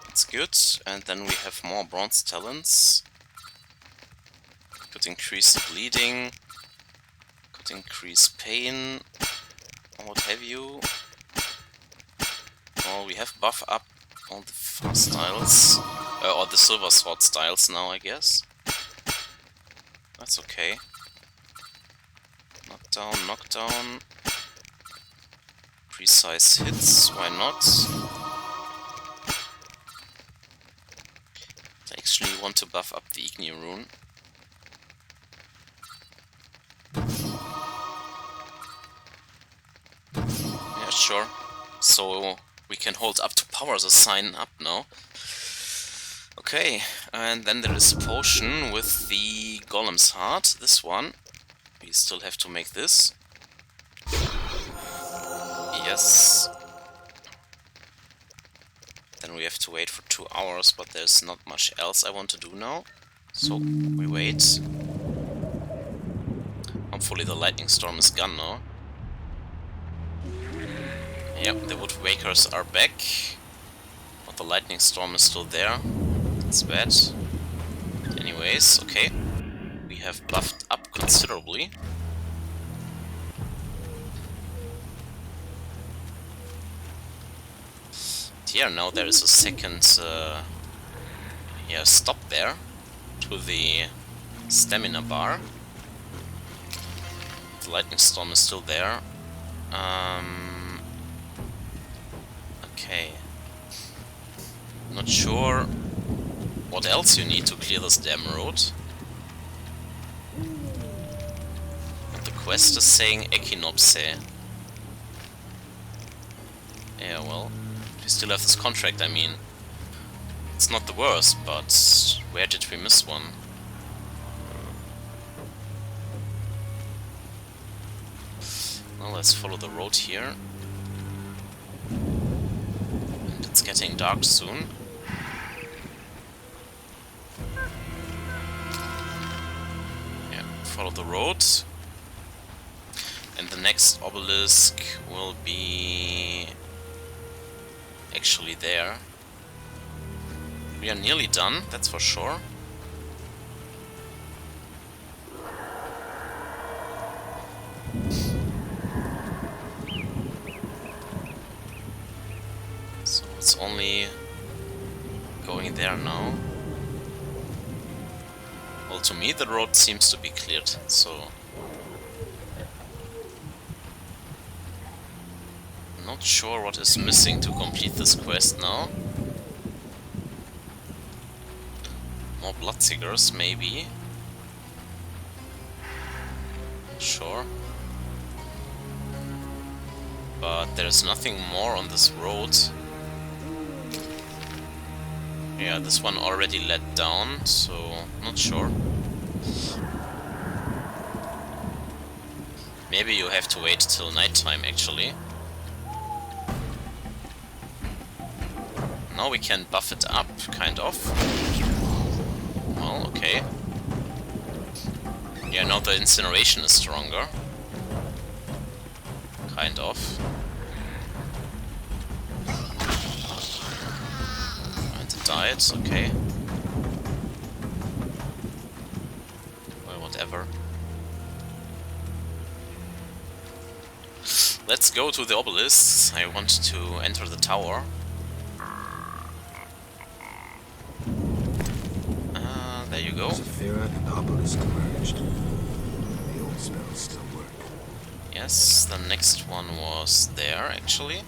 That's good. And then we have more bronze talents. Could increase the bleeding. Could increase pain. Or what have you. Well, we have buff up all the fast styles. Or the silver sword styles now, I guess. That's okay. Knockdown, knockdown. Precise hits, why not? I actually want to buff up the Igni rune. sure. So we can hold up to power the sign up now. Okay, and then there is a potion with the Golem's Heart. This one. We still have to make this. Yes. Then we have to wait for 2 hours, but there's not much else I want to do now. So we wait. Hopefully the lightning storm is gone now. Yep, the Woodwakers are back. But the lightning storm is still there. That's bad. Anyways, okay. We have buffed up considerably. Here now there is a second stop there to the stamina bar. The lightning storm is still there. Okay. Not sure what else you need to clear this damn road. And the quest is saying Echinopse. Yeah, well, we still have this contract, I mean. It's not the worst, but where did we miss one? Well, let's follow the road here. And it's getting dark soon. Yeah, follow the road. And the next obelisk will be actually there. We are nearly done, that's for sure. So it's only going there now. Well, to me the road seems to be cleared, so... Not sure what is missing to complete this quest now. More Bloodseekers, maybe. Sure. But there's nothing more on this road. Yeah, this one already led down, so not sure. Maybe you have to wait till nighttime, actually. Now we can buff it up, kind of. Well, okay. Yeah, now the incineration is stronger. Kind of. And it died, okay. Well, whatever. Let's go to the obelisks. I want to enter the tower. There you go.
Saphira and obelisk merged. The old spells still work.
Yes, the next one was there, actually.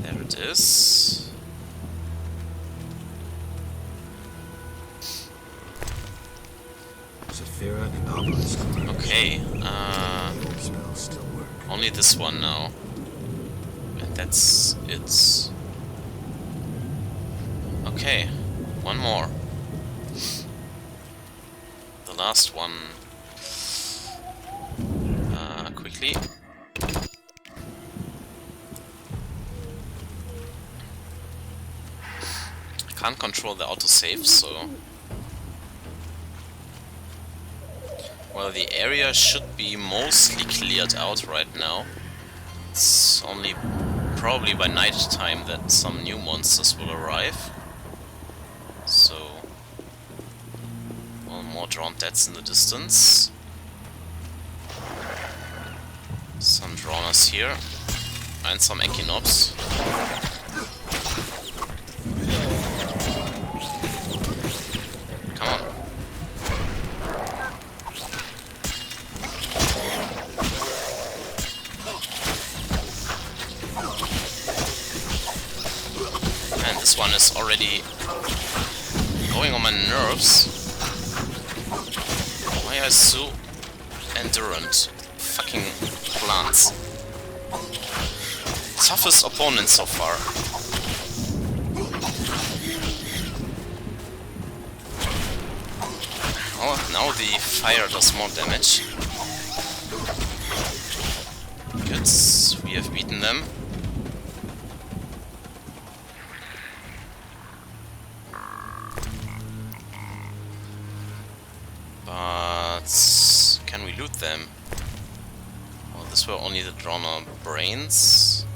There it is.
Saphira and obelisk merged.
Okay,
The old spells still work.
only this one now. And that's it. Okay, one more. The last one. Quickly. I can't control the autosave, so... Well, the area should be mostly cleared out right now. It's only probably by night time that some new monsters will arrive. So... Well, more drawn deaths in the distance. Some drawners here. And some Echinops. Come on. And this one is already going on my nerves. Why are you so endurant? Fucking plants. Toughest opponent so far. Oh, now the fire does more damage. Good, we have beaten them. But can we loot them? Well, this were only the drawn brains.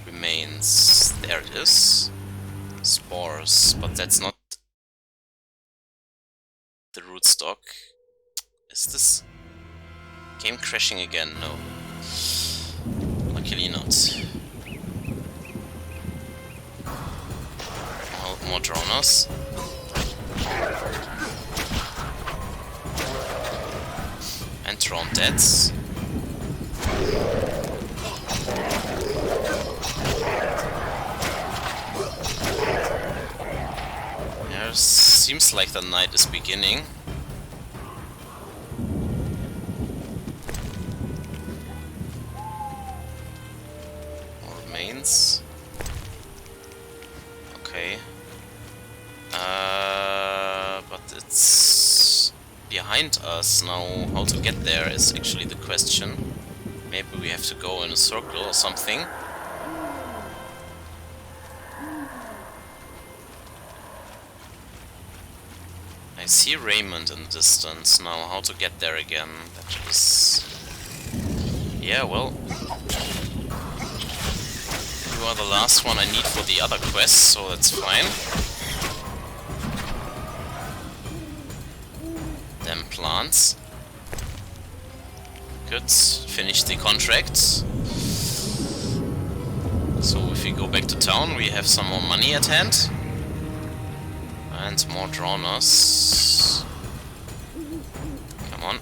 Remains. There it is. Spores, but that's not the rootstock. Is this game crashing again? No. Luckily not. More drowners. And drawn deads. There seems like the night is beginning. More remains. Okay. But it's behind us now. How to get there is actually the question. Maybe we have to go in a circle or something. I see Raymond in the distance now. How to get there again? That is... Yeah, well... You are the last one I need for the other quest, so that's fine. Them plants. Good. Finish the contract. So if we go back to town, we have some more money at hand. And more drowners. Come on.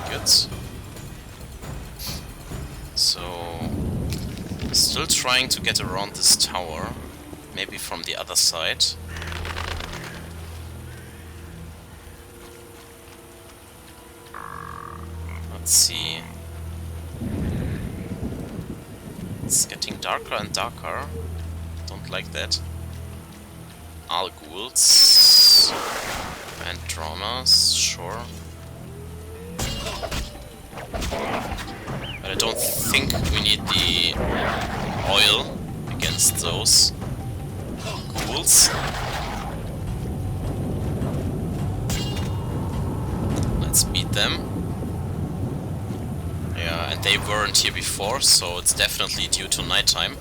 Good. So... Still trying to get around this tower. Maybe from the other side. Let's see. It's getting darker and darker. Don't like that. Ghouls and drowners, sure. But I don't think we need the oil against those ghouls. Let's beat them. Yeah, and they weren't here before, so it's definitely due to nighttime.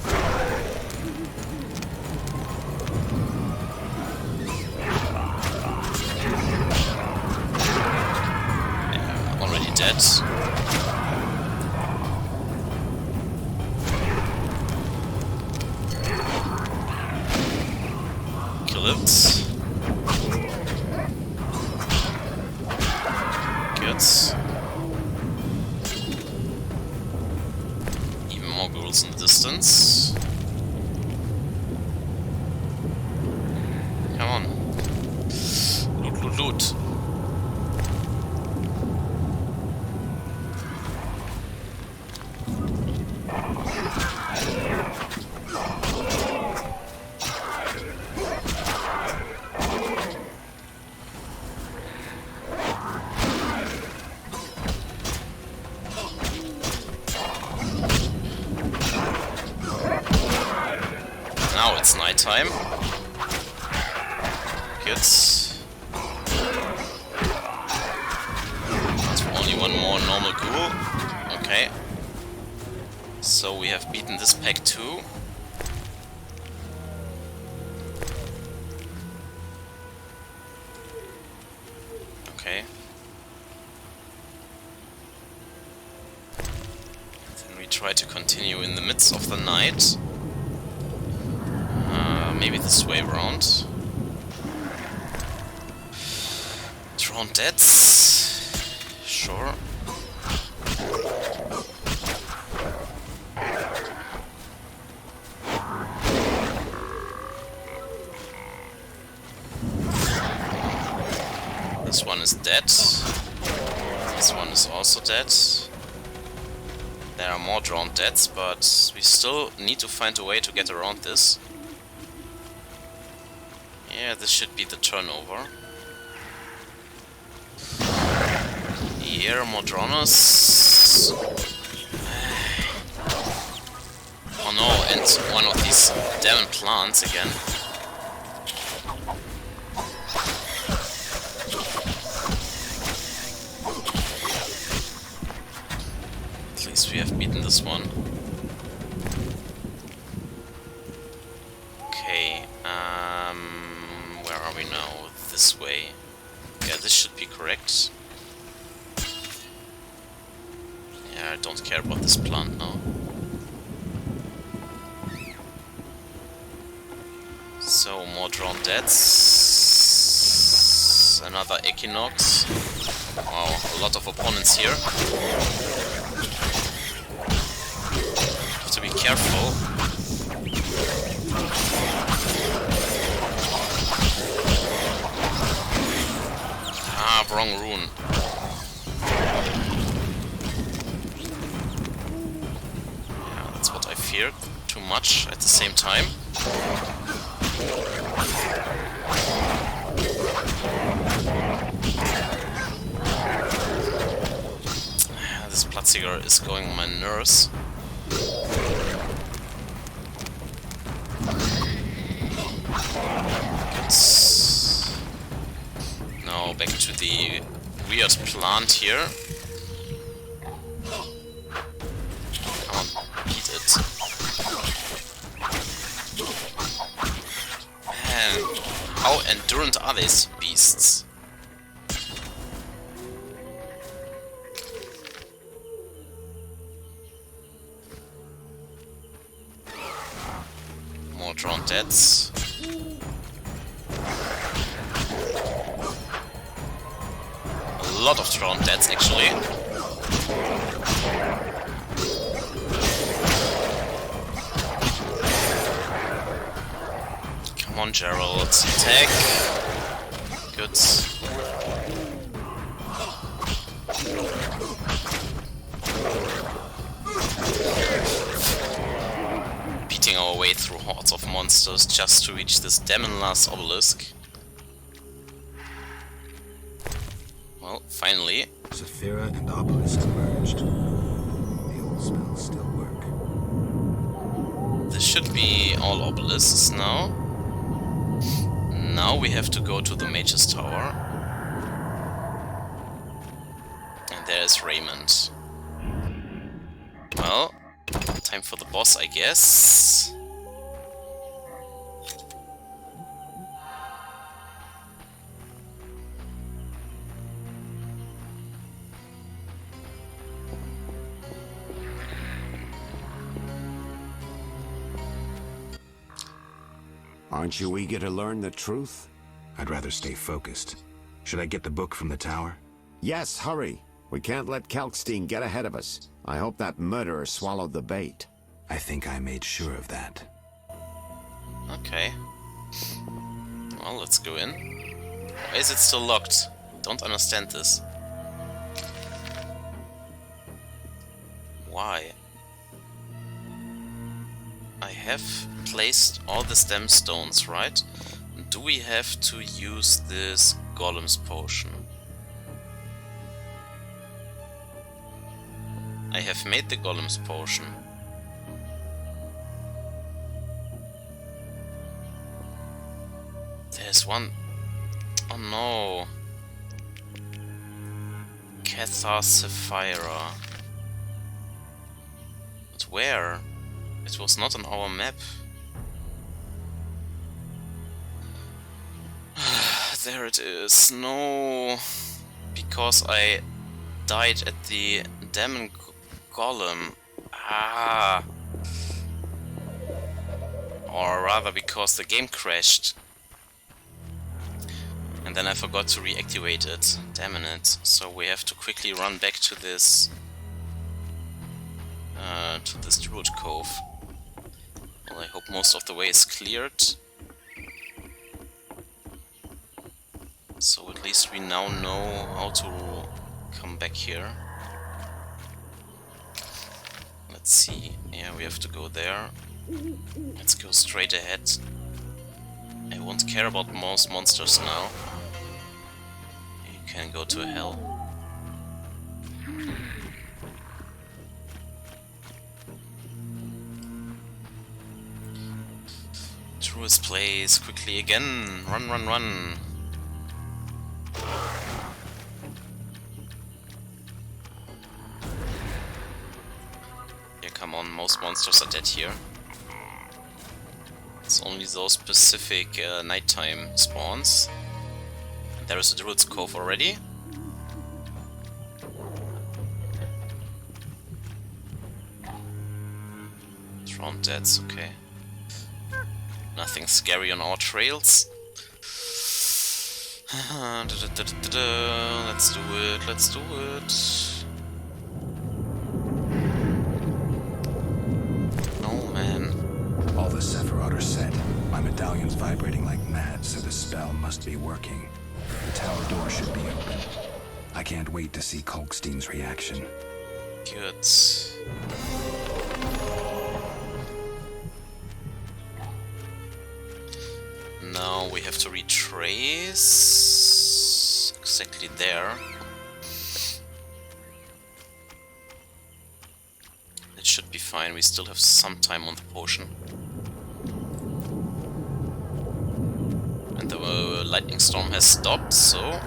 Yeah, already dead. Kill it. Good. More ghouls in the distance. Come on. Loot, loot, loot. Now it's nighttime. Good. That's only one more normal ghoul. Okay. So we have beaten this pack too. Okay. Then we try to continue in the midst of the night. Maybe this way around. Drawn deads. Sure. is dead. This one is also dead. There are more drowned deads, but we still need to find a way to get around this. Yeah, this should be the turnover. Here, more drowners. Oh no, and one of these damn plants again. At least we have beaten this one. Okay, where are we now? This way. Yeah, this should be correct. Yeah, I don't care about this plant now. So, more drowned deads. Another equinox. Wow, a lot of opponents here. Have to be careful. Ah, wrong rune. Yeah, that's what I feared. Too much at the same time. This Platziger is going on my nerves. Good. Now back to the weird plant here. Come on, eat it. Man, how endurant are these beasts? More drowned deads. A lot of drowned deads, actually. Come on, Gerald. Attack. Good. Beating our way through hordes of monsters just to reach this Daemonless obelisk. Well, finally.
Saphira and obelisk merged. The old spells still work.
This should be all obelisks now. Now we have to go to the Mage's Tower. And there's Raymond. Well, time for the boss, I guess.
Aren't you eager to learn the truth?
I'd rather stay focused. Should I get the book from the tower?
Yes, hurry. We can't let Kalkstein get ahead of us. I hope that murderer swallowed the bait.
I think I made sure of that.
Okay. Well, let's go in. Why is it still locked? Don't understand this. Why? I have placed all the stem stones, right? Do we have to use this Golem's potion? I have made the Golem's potion. There's one... Oh no. Cathar Sapphira. But where? It was not on our map. There it is. No. Because I died at the Demon Golem. Ah. Or rather because the game crashed. And then I forgot to reactivate it. Damn it. So we have to quickly run back to this Druid Cove. Well, I hope most of the way is cleared. So at least we now know how to come back here. Let's see. Yeah, we have to go there. Let's go straight ahead. I won't care about most monsters now. You can go to hell. Through his place, quickly again. Run, run, run. Yeah, come on, most monsters are dead here. It's only those specific nighttime spawns. And there is a Druid's Cove already. Drowned deads, okay. Nothing scary on our trails. Let's do it, let's do it. Oh man.
All the Sephiroth are set. My medallion's vibrating like mad, so the spell must be working. The tower door should be open. I can't wait to see Kalkstein's reaction.
Good. Now we have to retrace exactly there. It should be fine, we still have some time on the potion. And the lightning storm has stopped, so...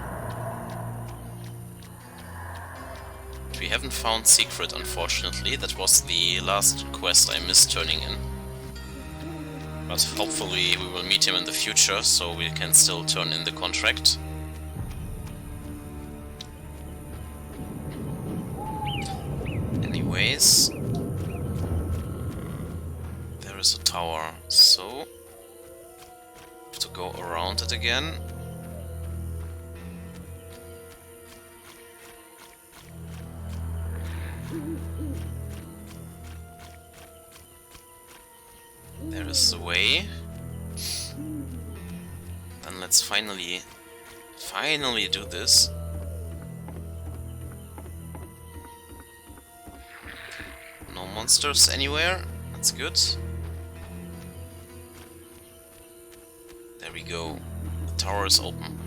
We haven't found Secret, unfortunately. That was the last quest I missed turning in. But hopefully we will meet him in the future, so we can still turn in the contract. Anyways, there is a tower, so have to go around it again. There is the way. Then let's finally do this. No monsters anywhere. That's good. There we go. The tower is open.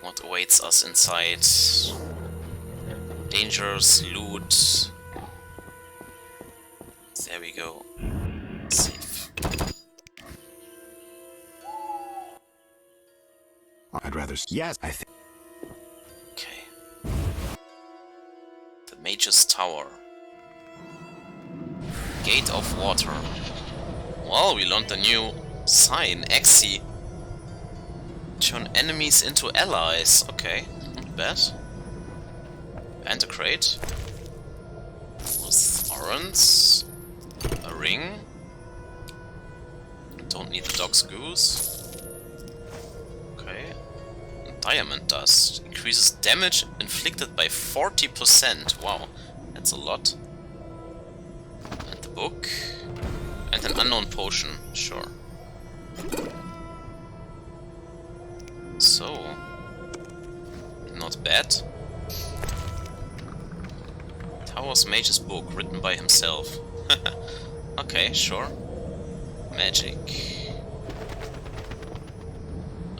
What awaits us inside? Dangers, loot. There we go. Safe.
I'd rather...
Yes.
I think...
Okay. The Mage's Tower. Gate of Water. Well, we learned a new sign, Exi. Turn enemies into allies. Okay, not bad. And a crate. With orange. A ring. Don't need the dog's goose. Okay. And diamond dust. Increases damage inflicted by 40%. Wow, that's a lot. And the book. And an unknown potion. Sure. So. Not bad. Tower's Mage's book, written by himself. Okay, sure. Magic.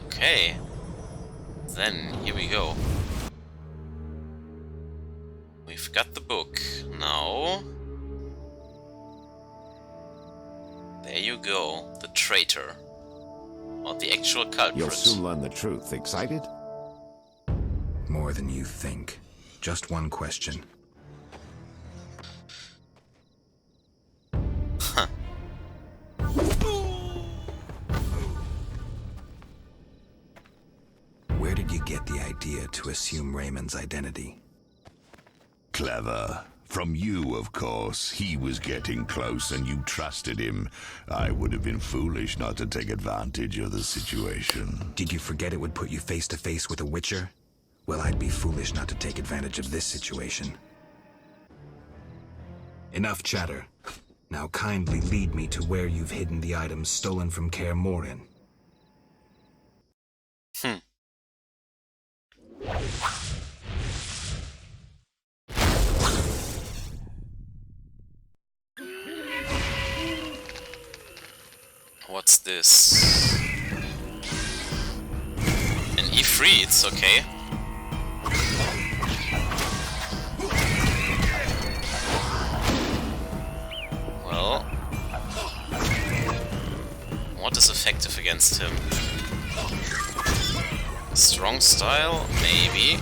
Okay. Then, here we go. We've got the book. Now... There you go. The traitor. Or the actual culprit.
You'll soon learn the truth. Excited?
More than you think. Just one question. Where did you get the idea to assume Raymond's identity?
Clever. From you, of course. He was getting close and you trusted him. I would have been foolish not to take advantage of the situation.
Did you forget it would put you face to face with a Witcher? Well, I'd be foolish not to take advantage of this situation. Enough chatter. Now kindly lead me to where you've hidden the items stolen from Kaer Morhen.
What's this? An E3, it's okay. Well, what is effective against him? Strong style? Maybe.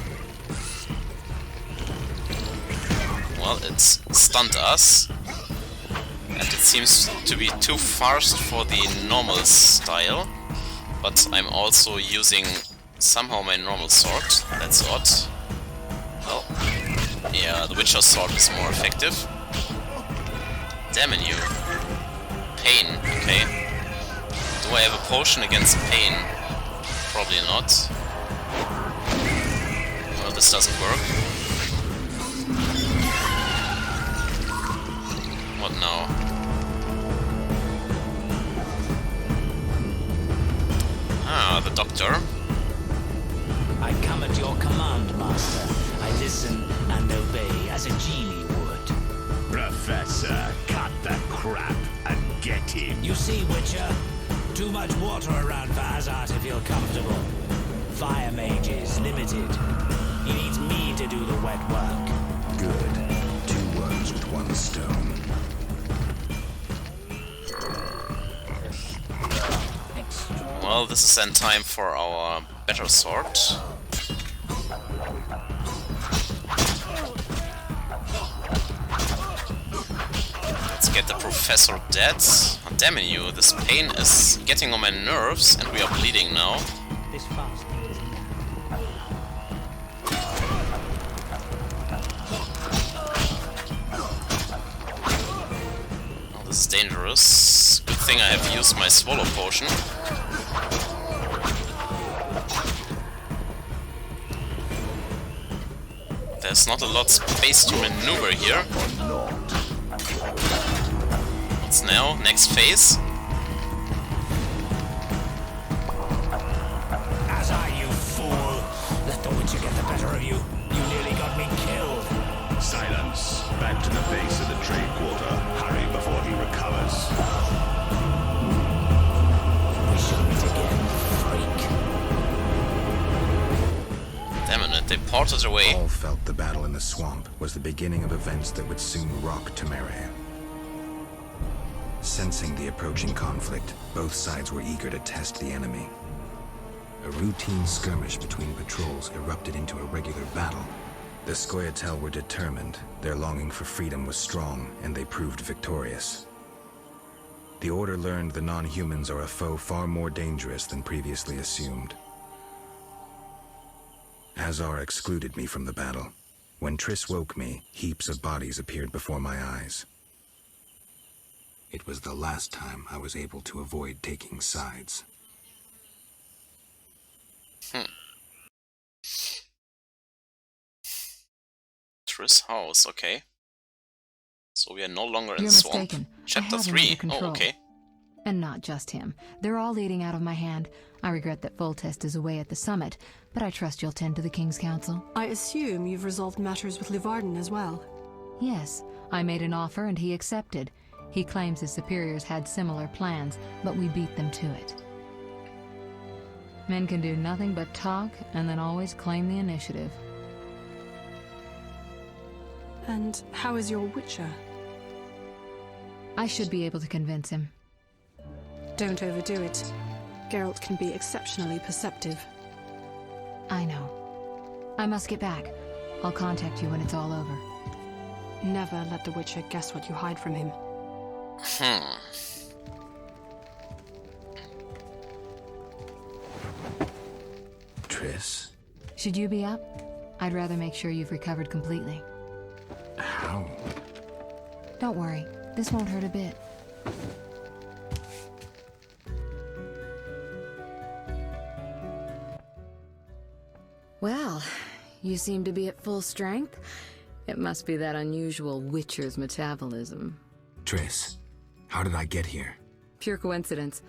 Well, it's stunned us. And it seems to be too fast for the normal style. But I'm also using somehow my normal sword. That's odd. Well, yeah, the Witcher sword is more effective. Damn you. Pain, okay. Do I have a potion against pain? Probably not. Well, this doesn't work. What now? Ah, the doctor.
I come at your command, Master. I listen and obey as a genie would.
Professor, cut the crap and get him.
You see, Witcher? Too much water around for Hazard to feel comfortable. Fire mage is limited. He needs me to do the wet work.
Good. 2 worms with 1 stone.
Well, this is then time for our better sword. Let's get the professor dead. Oh, damn you, this pain is getting on my nerves and we are bleeding now.
This fast is
Oh, this is dangerous. Good thing I have used my swallow potion. There's not a lot of space to maneuver here. What's now? Next phase?
As are you, fool! Let the Witcher get the better of you. You nearly got me killed.
Silence. Back to the base of the trade quarter. Hurry before he recovers.
We shall meet again, freak.
Damn it, they ported away.
All felt the battle in the swamp was the beginning of events that would soon rock Temere. Sensing the approaching conflict, both sides were eager to test the enemy. A routine skirmish between patrols erupted into a regular battle. The Scoia'tael were determined, their longing for freedom was strong, and they proved victorious. The Order learned the non-humans are a foe far more dangerous than previously assumed. Hazar excluded me from the battle. When Triss woke me, heaps of bodies appeared before my eyes. It was the last time I was able to avoid taking sides.
Triss house, okay. So we are no longer in
You're
swamp.
mistaken. I
Chapter
have him
3.
under control.
Oh, okay.
And not just him. They're all leading out of my hand. I regret that Foltest is away at the summit, but I trust you'll tend to the King's Council.
I assume you've resolved matters with Livarden as well.
Yes, I made an offer and he accepted. He claims his superiors had similar plans, but we beat them to it. Men can do nothing but talk and then always claim the initiative.
And how is your Witcher?
I should be able to convince him.
Don't overdo it. Geralt can be exceptionally perceptive.
I know. I must get back. I'll contact you when it's all over.
Never let the Witcher guess what you hide from him.
Triss?
Should you be up? I'd rather make sure you've recovered completely.
How?
Don't worry. This won't hurt a bit. Well, you seem to be at full strength. It must be that unusual Witcher's metabolism.
Triss, how did I get here?
Pure coincidence.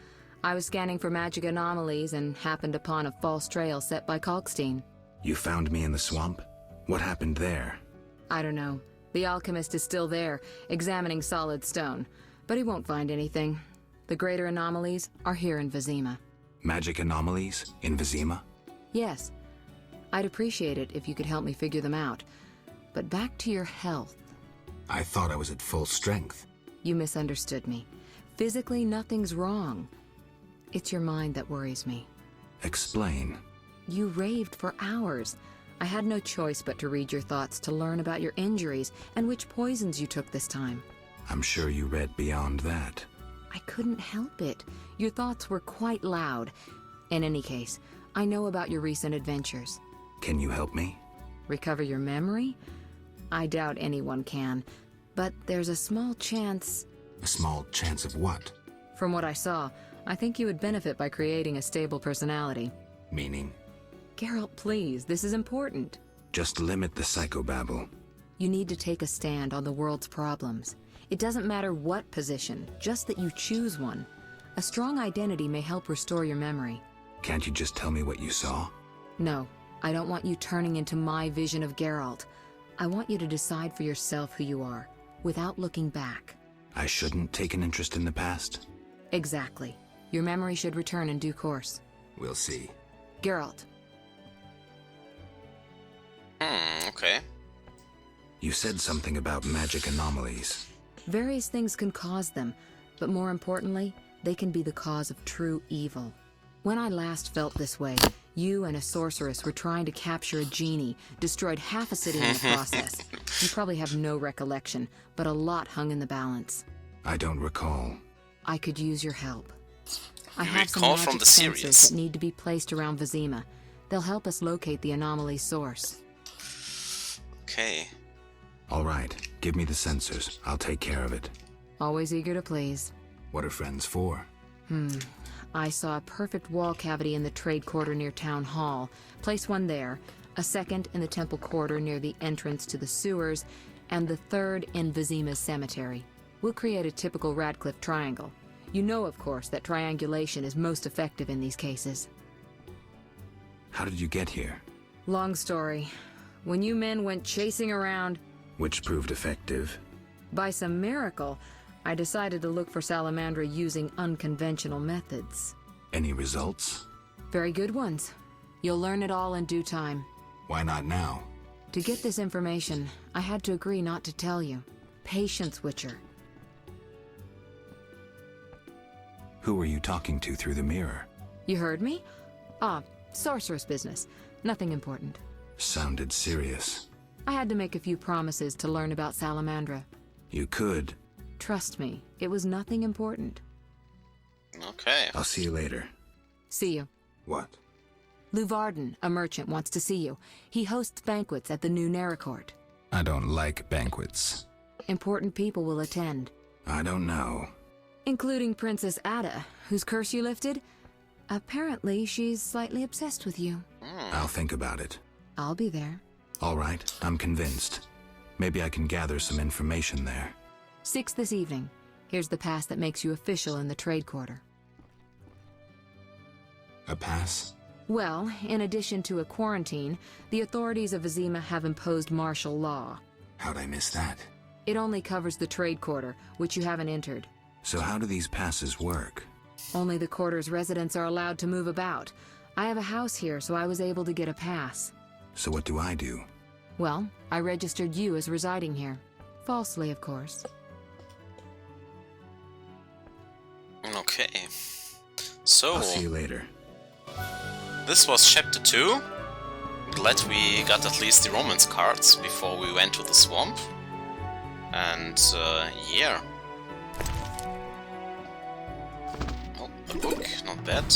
I was scanning for magic anomalies and happened upon a false trail set by Kalkstein.
You found me in the swamp? What happened there?
I don't know. The alchemist is still there, examining solid stone. But he won't find anything. The greater anomalies are here in Vizima.
Magic anomalies in Vizima?
Yes. I'd appreciate it if you could help me figure them out. But back to your health.
I thought I was at full strength.
You misunderstood me. Physically, nothing's wrong. It's your mind that worries me.
Explain.
You raved for hours. I had no choice but to read your thoughts to learn about your injuries and which poisons you took this time.
I'm sure you read beyond that.
I couldn't help it. Your thoughts were quite loud. In any case, I know about your recent adventures.
Can you help me?
Recover your memory? I doubt anyone can, but there's a small chance...
A small chance of what?
From what I saw, I think you would benefit by creating a stable personality.
Meaning?
Geralt, please, this is important.
Just limit the psychobabble.
You need to take a stand on the world's problems. It doesn't matter what position, just that you choose one. A strong identity may help restore your memory.
Can't you just tell me what you saw?
No, I don't want you turning into my vision of Geralt. I want you to decide for yourself who you are, without looking back.
I shouldn't take an interest in the past?
Exactly. Your memory should return in due course.
We'll see.
Geralt.
Okay.
You said something about magic anomalies.
Various things can cause them, but more importantly, they can be the cause of true evil. When I last felt this way, you and a sorceress were trying to capture a genie, destroyed half a city in the process. You probably have no recollection, but a lot hung in the balance.
I don't recall.
I could use your help. I
You
have some
recall
magic
from the
sensors
series.
that need to be placed around Vizima. They'll help us locate the anomaly's source.
Okay.
All right, give me the sensors. I'll take care of it.
Always eager to please.
What are friends for?
I saw a perfect wall cavity in the trade quarter near Town Hall. Place one there, a second in the temple quarter near the entrance to the sewers, and the third in Vizima's cemetery. We'll create a typical Radcliffe triangle. You know, of course, that triangulation is most effective in these cases.
How did you get here?
Long story. When you men went chasing around,
Which proved effective.
by some miracle, I decided to look for Salamandra using unconventional methods.
Any results?
Very good ones. You'll learn it all in due time.
Why not now?
To get this information, I had to agree not to tell you. Patience, Witcher.
Who were you talking to through the mirror?
You heard me? Ah, sorceress business. Nothing important.
Sounded serious.
I had to make a few promises to learn about Salamandra.
You could.
Trust me, it was nothing important.
Okay.
I'll see you later.
See you.
What?
Luvarden, a merchant, wants to see you. He hosts banquets at the new Neracourt.
I don't like banquets.
Important people will attend.
I don't know.
Including Princess Ada, whose curse you lifted. Apparently, she's slightly obsessed with you.
I'll think about it.
I'll be there.
All right, I'm convinced. Maybe I can gather some information there.
6 this evening. Here's the pass that makes you official in the trade quarter.
A pass?
Well, in addition to a quarantine, the authorities of Vizima have imposed martial law.
How'd I miss that?
It only covers the trade quarter, which you haven't entered.
So how do these passes work?
Only the quarter's residents are allowed to move about. I have a house here, so I was able to get a pass.
So what do I do?
Well, I registered you as residing here. Falsely, of course.
Okay. So,
I'll see you later.
this was chapter 2. Glad we got at least the romance cards before we went to the swamp. And, yeah. Oh, a book, not bad.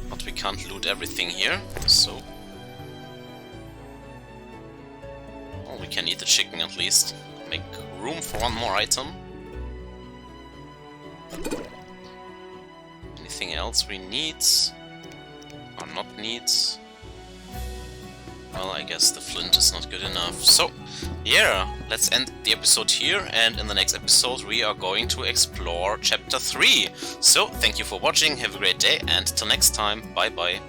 But we can't loot everything here, so... Well, we can eat the chicken at least. Make room for one more item. Anything else we need? Or not need? Well, I guess the flint is not good enough. So, yeah, let's end the episode here, and in the next episode we are going to explore chapter 3. So, thank you for watching, have a great day, and till next time, bye bye.